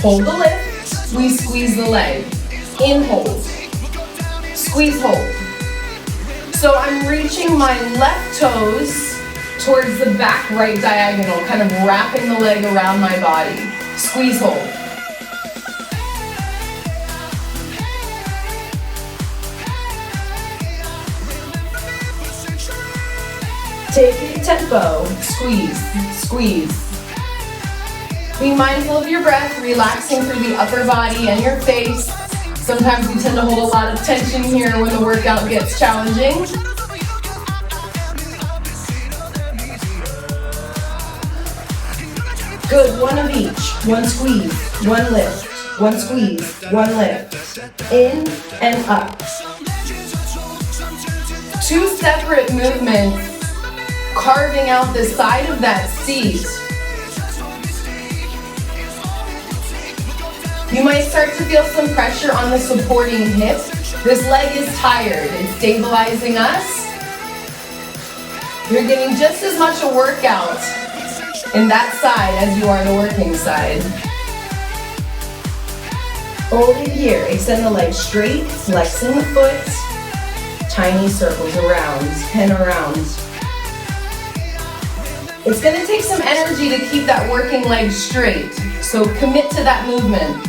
Hold the lift, we squeeze the leg. In, hold. Squeeze, hold. So I'm reaching my left toes towards the back right diagonal, kind of wrapping the leg around my body. Squeeze, hold. Take it tempo, squeeze, squeeze. Be mindful of your breath, relaxing through the upper body and your face. Sometimes we tend to hold a lot of tension here when the workout gets challenging. Good, one of each. One squeeze, one lift, one squeeze, one lift. In and up. Two separate movements, carving out the side of that seat. You might start to feel some pressure on the supporting hip. This leg is tired. It's stabilizing us. You're getting just as much a workout in that side as you are the working side. Hold it here. Extend the leg straight, flexing the foot. Tiny circles around and around. It's going to take some energy to keep that working leg straight. So commit to that movement.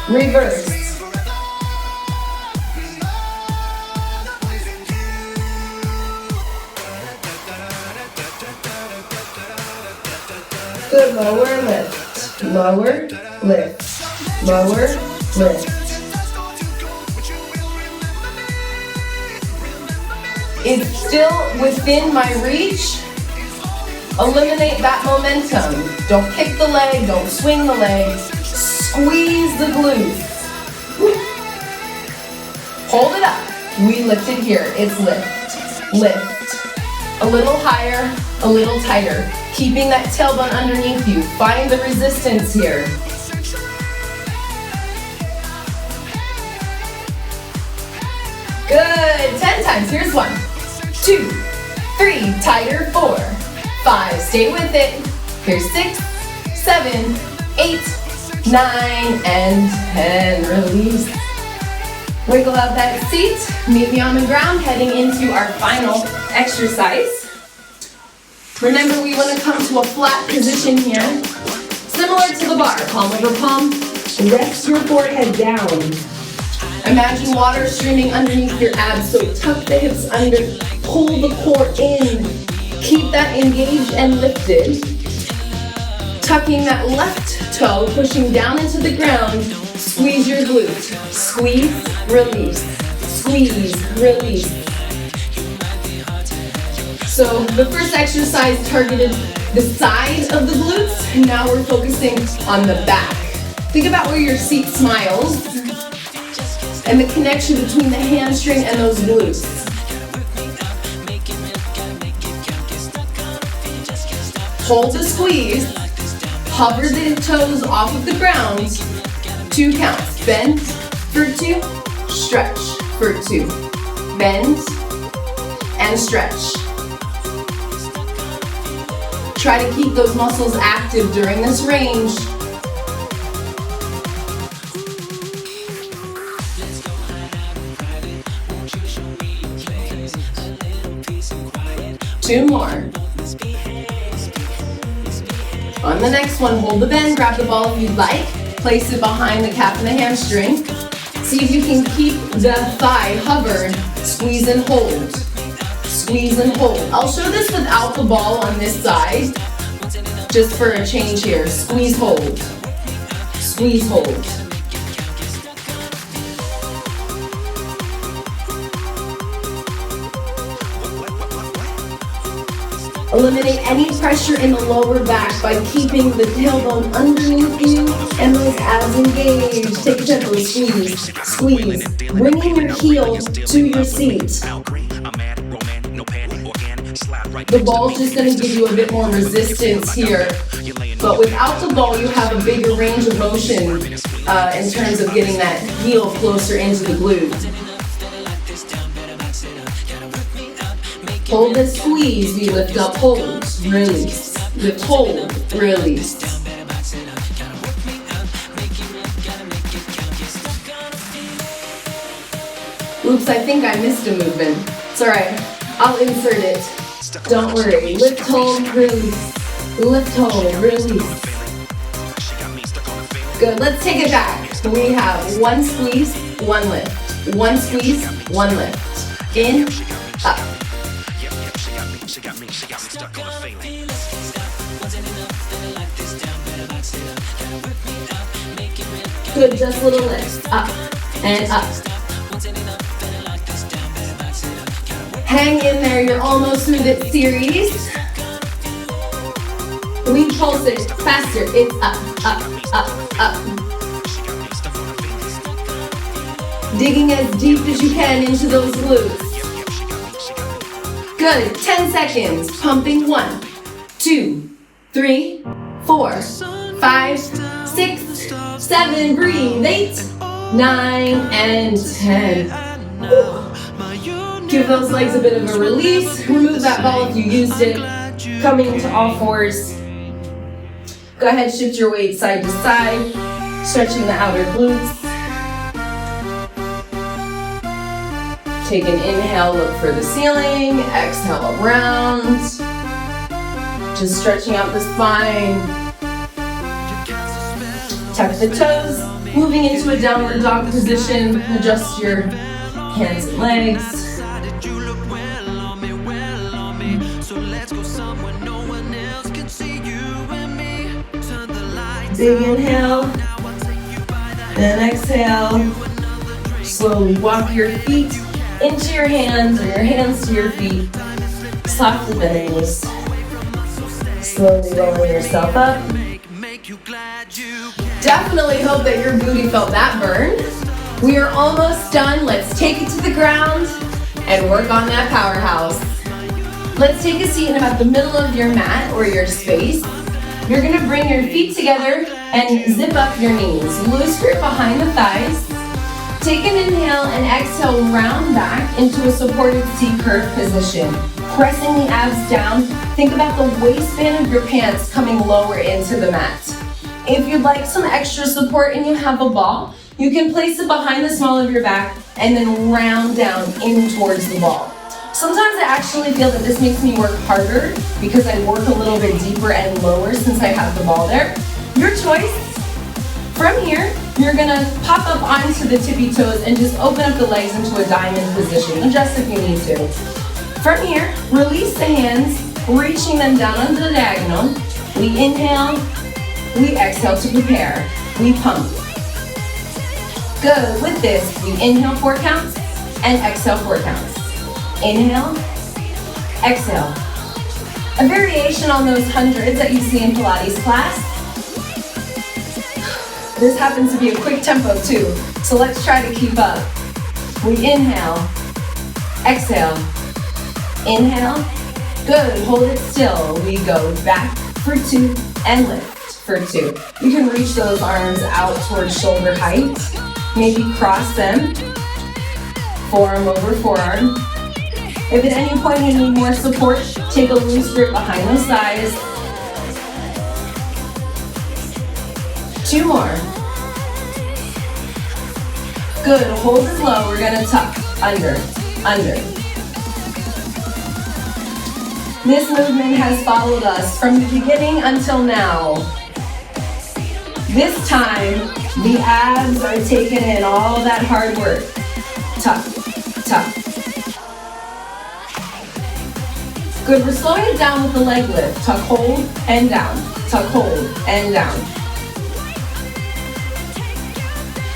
Reverse. Good, lower lift, lower lift, lower lift. It's still within my reach. Eliminate that momentum. Don't kick the leg, don't swing the leg. Squeeze the glutes. Hold it up. We lift it here. It's lift, lift. A little higher, a little tighter. Keeping that tailbone underneath you. Find the resistance here. Good. 10 times. Here's 1, 2, 3. Tighter. 4, 5. Stay with it. Here's 6, 7, 8, 9, and 10. Release. Wiggle out that seat. Meet me on the ground, heading into our final exercise. Remember, we want to come to a flat position here, similar to the bar. Palm over palm. Rest your forehead down. Imagine water streaming underneath your abs, so tuck the hips under, pull the core in. Keep that engaged and lifted. Tucking that left toe, pushing down into the ground. Squeeze your glute. Squeeze, release. Squeeze, release. So the first exercise targeted the side of the glutes. Now we're focusing on the back. Think about where your seat smiles and the connection between the hamstring and those glutes. Hold the squeeze. Hover the toes off of the ground. 2 counts. Bend for 2. Stretch for 2. Bend and stretch. Try to keep those muscles active during this range. 2 more. On the next one, hold the bend, grab the ball if you'd like, place it behind the calf and the hamstring. See if you can keep the thigh hovered, squeeze and hold. Squeeze and hold. I'll show this without the ball on this side, just for a change here. Squeeze, hold. Squeeze, hold. Eliminate any pressure in the lower back by keeping the tailbone underneath you and those abs engaged. Take a tempo, squeeze, squeeze. Bringing your heel to your seat. The ball's just going to give you a bit more resistance here. But without the ball, you have a bigger range of motion in terms of getting that heel closer into the glute. Hold and squeeze, we lift up, hold, release. Lift, hold, release. Oops, I think I missed a movement. It's alright, I'll insert it. Don't worry, lift, hold, release. Lift, hold, release. Good, let's take it back. We have 1 squeeze, 1 lift. 1 squeeze, 1 lift. In, up. Good, just little lifts, up and up. Hang in there, you're almost through this series. We pulse it faster, it's up, up, up, up. Digging as deep as you can into those glutes. Good, 10 seconds, pumping 1, 2, 3, 4, 5, 6, 7, breathe, 8, 9, and 10. Whew. Give those legs a bit of a release, remove that ball if you used it, coming to all fours. Go ahead, shift your weight side to side, stretching the outer glutes. Take an inhale, look for the ceiling, exhale around. Just stretching out the spine. Tuck the toes, moving into a downward dog position. Adjust your hands and legs. Big inhale, then exhale. Slowly walk your feet into your hands or your hands to your feet. Softly bend the knees. Slowly rolling yourself up. Definitely hope that your booty felt that burn. We are almost done. Let's take it to the ground and work on that powerhouse. Let's take a seat in about the middle of your mat or your space. You're going to bring your feet together and zip up your knees. Loose grip behind the thighs. Take an inhale and exhale, round back into a supported C-curve position. Pressing the abs down, think about the waistband of your pants coming lower into the mat. If you'd like some extra support and you have a ball, you can place it behind the small of your back and then round down in towards the ball. Sometimes I actually feel that this makes me work harder because I work a little bit deeper and lower since I have the ball there. Your choice. From here, you're gonna pop up onto the tippy toes and just open up the legs into a diamond position. Adjust if you need to. From here, release the hands, reaching them down on the diagonal. We inhale, we exhale to prepare. We pump. Good. With this, we inhale 4 counts and exhale 4 counts. Inhale, exhale. A variation on those hundreds that you see in Pilates class. This happens to be a quick tempo too, so let's try to keep up. We inhale, exhale, inhale. Good, hold it still. We go back for 2 and lift for 2. You can reach those arms out towards shoulder height. Maybe cross them, forearm over forearm. If at any point you need more support, take a loose grip behind those thighs. 2 more. Good, hold it low. We're gonna tuck, under, under. This movement has followed us from the beginning until now. This time, the abs are taking in all that hard work. Tuck, tuck. Good, we're slowing it down with the leg lift. Tuck, hold, and down. Tuck, hold, and down.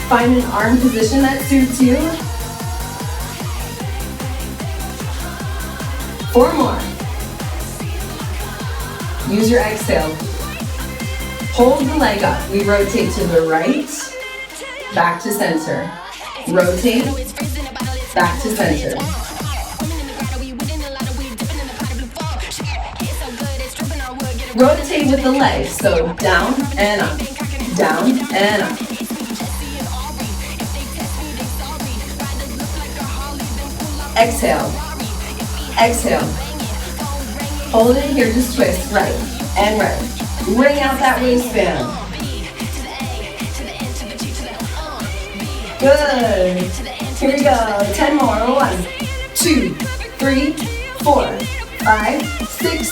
Find an arm position that suits you. 4 more. Use your exhale. Hold the leg up. We rotate to the right, back to center. Rotate, back to center. Rotate with the legs, so down and up, down and up. Exhale, exhale. Hold it here, just twist, right and right. Ring out that waistband. Good. Here we go, 10 more. 1, 2, 3, 4, 5, 6,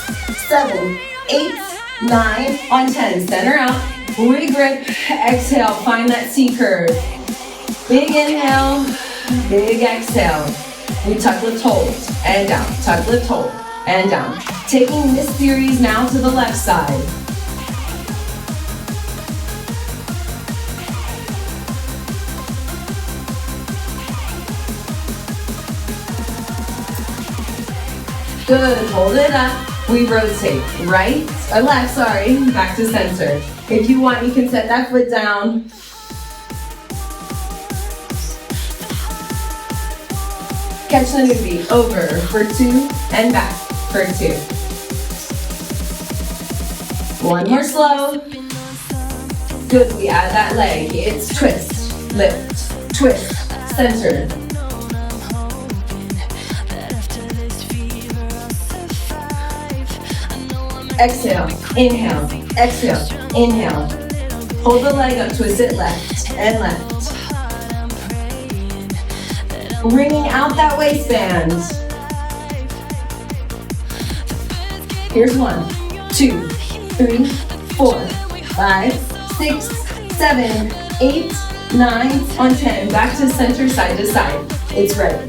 7, 8, 9, on 10. Center out, regrip, exhale, find that C curve. Big inhale, big exhale. We tuck, lift, hold, and down. Tuck, lift, hold, and down. Taking this series now to the left side. Good, hold it up. We rotate right, or left, sorry, back to center. If you want, you can set that foot down. Catch the newbie, over for 2 and back for 2. 1 more slow. Good, we add that leg. It's twist, lift, twist, center. Exhale, inhale, exhale, inhale. Hold the leg up, twist it left and left. Wringing out that waistband. Here's 1, 2, 3, 4, 5, 6, 7, 8, 9, on 10. Back to center, side to side. It's right,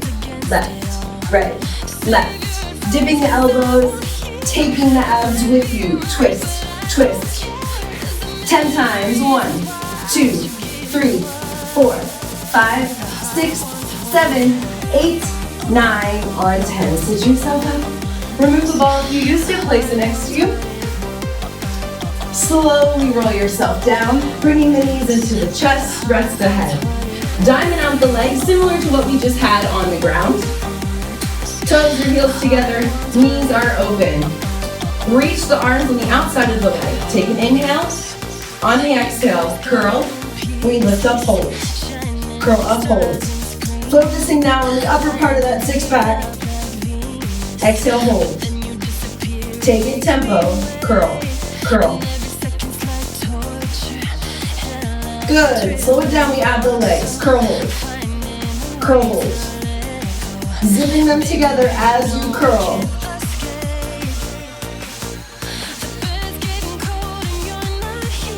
left, left. Dipping the elbows, taking the abs with you. Twist, twist. 10 times. 1, 2, 3, 4, 5, 6, 7, 8, 9, on 10. Sit yourself up. Remove the ball if you used it, place it next to you. Slowly roll yourself down, bringing the knees into the chest, rest the head. Diamond out the legs, similar to what we just had on the ground. Toes or heels together, knees are open. Reach the arms on the outside of the leg. Take an inhale. On the exhale, curl. We lift up, hold. Curl up, hold. Focusing now on the upper part of that six pack. Exhale, hold. Take it tempo, curl, curl. Good, slow it down, we add the legs. Curl, hold, curl, hold. Zipping them together as you curl.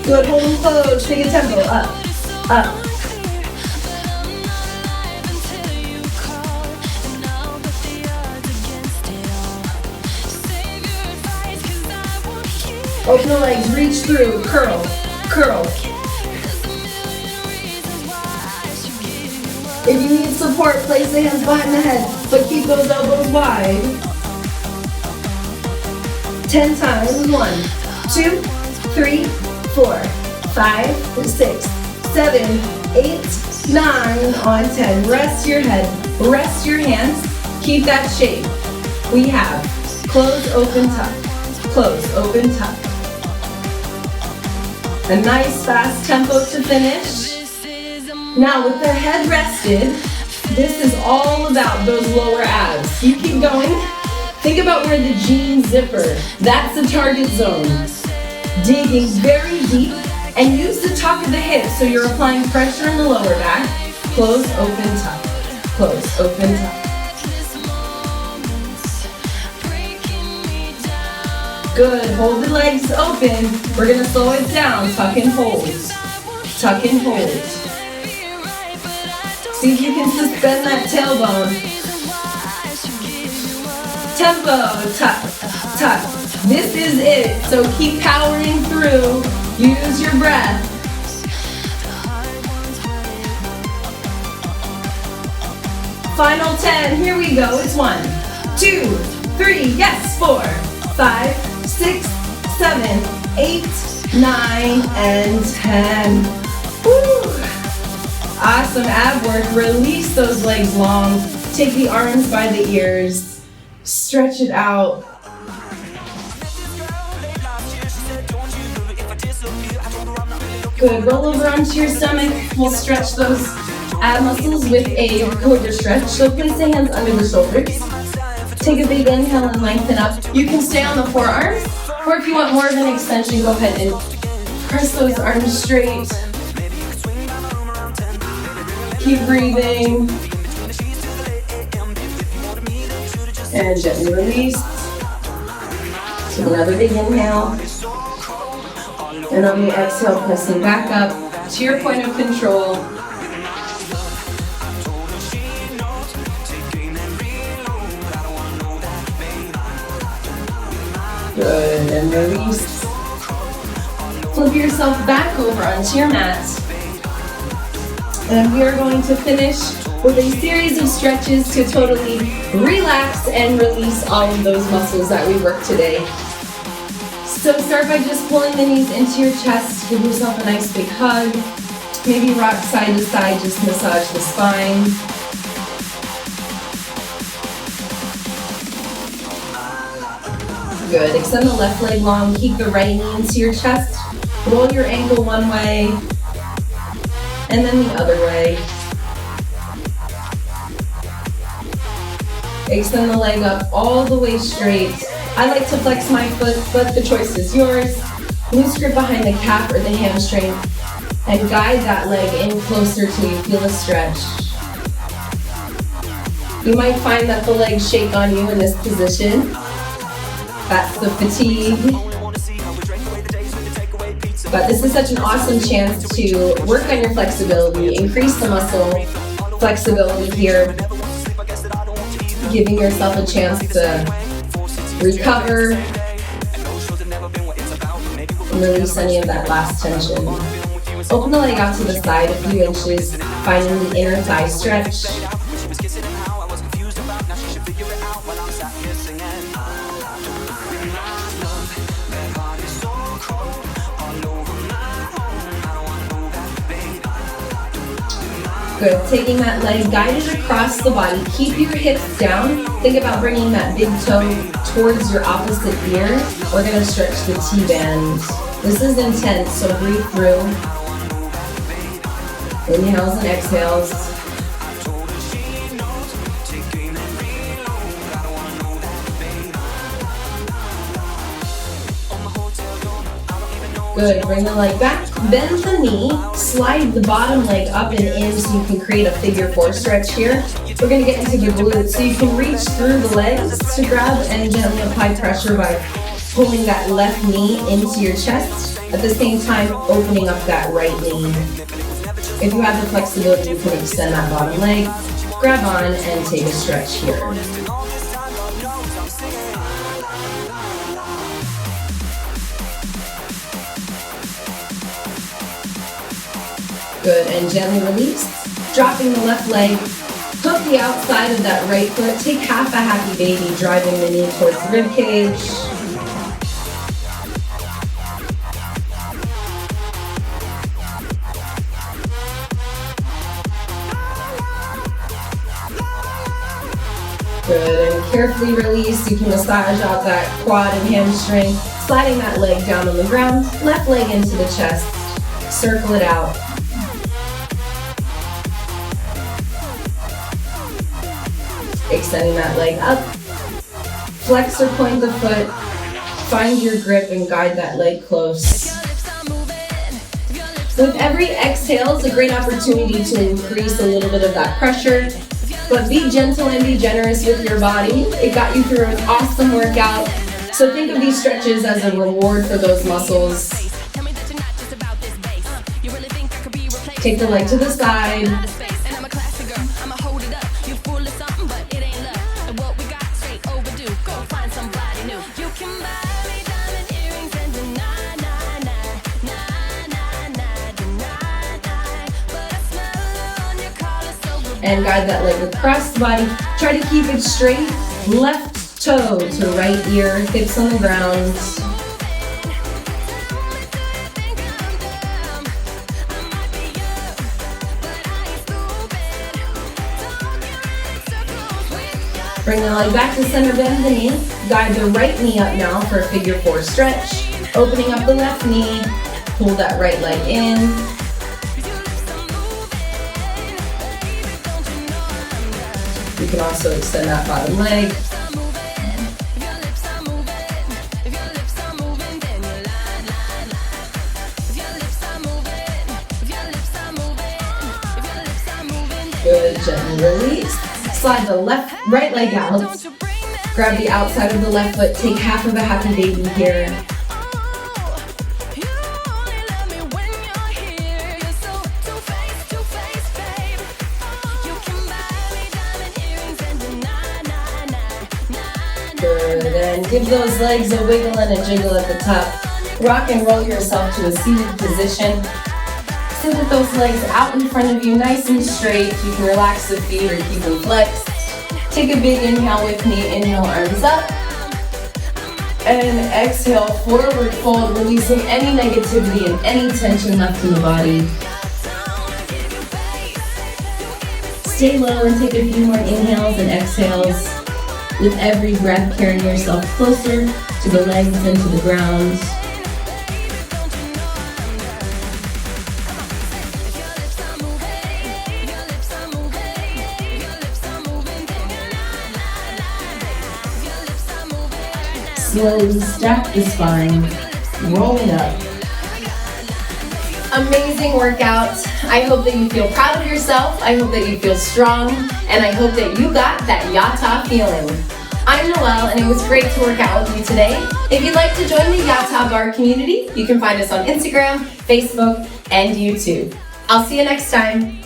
Good, hold and close, take a tempo, up, up. Open the legs, reach through, curl, curl. If you need support, place the hands behind the head, but keep those elbows wide. 10 times, 1, 2, 3, 4, 5, 6, 7, 8, 9, on 10. Rest your head, rest your hands, keep that shape. We have close, open, tuck, close, open, tuck. A nice fast tempo to finish. Now with the head rested, this is all about those lower abs. You keep going. Think about where the jean zipper, that's the target zone. Digging very deep and use the top of the hips so you're applying pressure in the lower back. Close, open, tuck. Close, open, tuck. Good, hold the legs open. We're gonna slow it down, tuck and hold. Tuck and hold. See if you can suspend that tailbone. Tempo, tuck, tuck. This is it, so keep powering through. Use your breath. Final 10, here we go. It's 1, 2, 3, yes, 4, 5, 6, 7, 8, 9, and 10. Woo! Awesome ab work. Release those legs long. Take the arms by the ears. Stretch it out. Good, roll over onto your stomach. We'll stretch those ab muscles with a cobra stretch. So place the hands under the shoulders. Take a big inhale and lengthen up. You can stay on the forearms, or if you want more of an extension, go ahead and press those arms straight. Keep breathing. And gently release. Take another big inhale. And on the exhale, pressing back up to your point of control. Good, and release. Flip yourself back over onto your mat. And we are going to finish with a series of stretches to totally relax and release all of those muscles that we worked today. So start by just pulling the knees into your chest. Give yourself a nice big hug. Maybe rock side to side, just massage the spine. Good, extend the left leg long, keep the right knee into your chest. Roll your ankle one way, and then the other way. Extend the leg up all the way straight. I like to flex my foot, but the choice is yours. Loose grip behind the calf or the hamstring, and guide that leg in closer till you feel a stretch. You might find that the legs shake on you in this position. That's the fatigue. But this is such an awesome chance to work on your flexibility, increase the muscle flexibility here, giving yourself a chance to recover and release any of that last tension. Open the leg out to the side a few inches, finding the inner thigh stretch. Good, taking that leg, guide it across the body. Keep your hips down. Think about bringing that big toe towards your opposite ear. We're gonna stretch the T-band. This is intense, so breathe through. Inhales and exhales. Good, bring the leg back, bend the knee, slide the bottom leg up and in so you can create a figure 4 stretch here. We're gonna get into the glutes, so you can reach through the legs to grab and gently apply pressure by pulling that left knee into your chest, at the same time opening up that right knee. If you have the flexibility, you can extend that bottom leg, grab on and take a stretch here. Good, and gently release. Dropping the left leg, hook the outside of that right foot. Take half a happy baby, driving the knee towards the rib cage. Good, and carefully release. You can massage out that quad and hamstring, sliding that leg down on the ground, left leg into the chest, circle it out. Extending that leg up, flex or point the foot, find your grip and guide that leg close. With every exhale, it's a great opportunity to increase a little bit of that pressure, but be gentle and be generous with your body. It got you through an awesome workout. So think of these stretches as a reward for those muscles. Take the leg to the side. And guide that leg across the body. Try to keep it straight. Left toe to right ear, hips on the ground. Bring the leg back to center, bend the knee. Guide the right knee up now for a figure 4 stretch. Opening up the left knee. Pull that right leg in. You can also extend that bottom leg. Good, gently release. Slide the right leg out. Grab the outside of the left foot. Take half of a happy baby here. Good, and give those legs a wiggle and a jiggle at the top. Rock and roll yourself to a seated position. Sit with those legs out in front of you, nice and straight. You can relax the feet or keep them flexed. Take a big inhale with me. Inhale, arms up. And exhale, forward fold, releasing any negativity and any tension left in the body. Stay low and take a few more inhales and exhales. With every breath, carrying yourself closer to the legs and to the ground. Slowly stack the spine, roll it up. Amazing workout. I hope that you feel proud of yourself. I hope that you feel strong. And I hope that you got that yatta feeling. I'm Noelle, and it was great to work out with you today. If you'd like to join the Yatta Barre community, you can find us on Instagram, Facebook, and YouTube. I'll see you next time.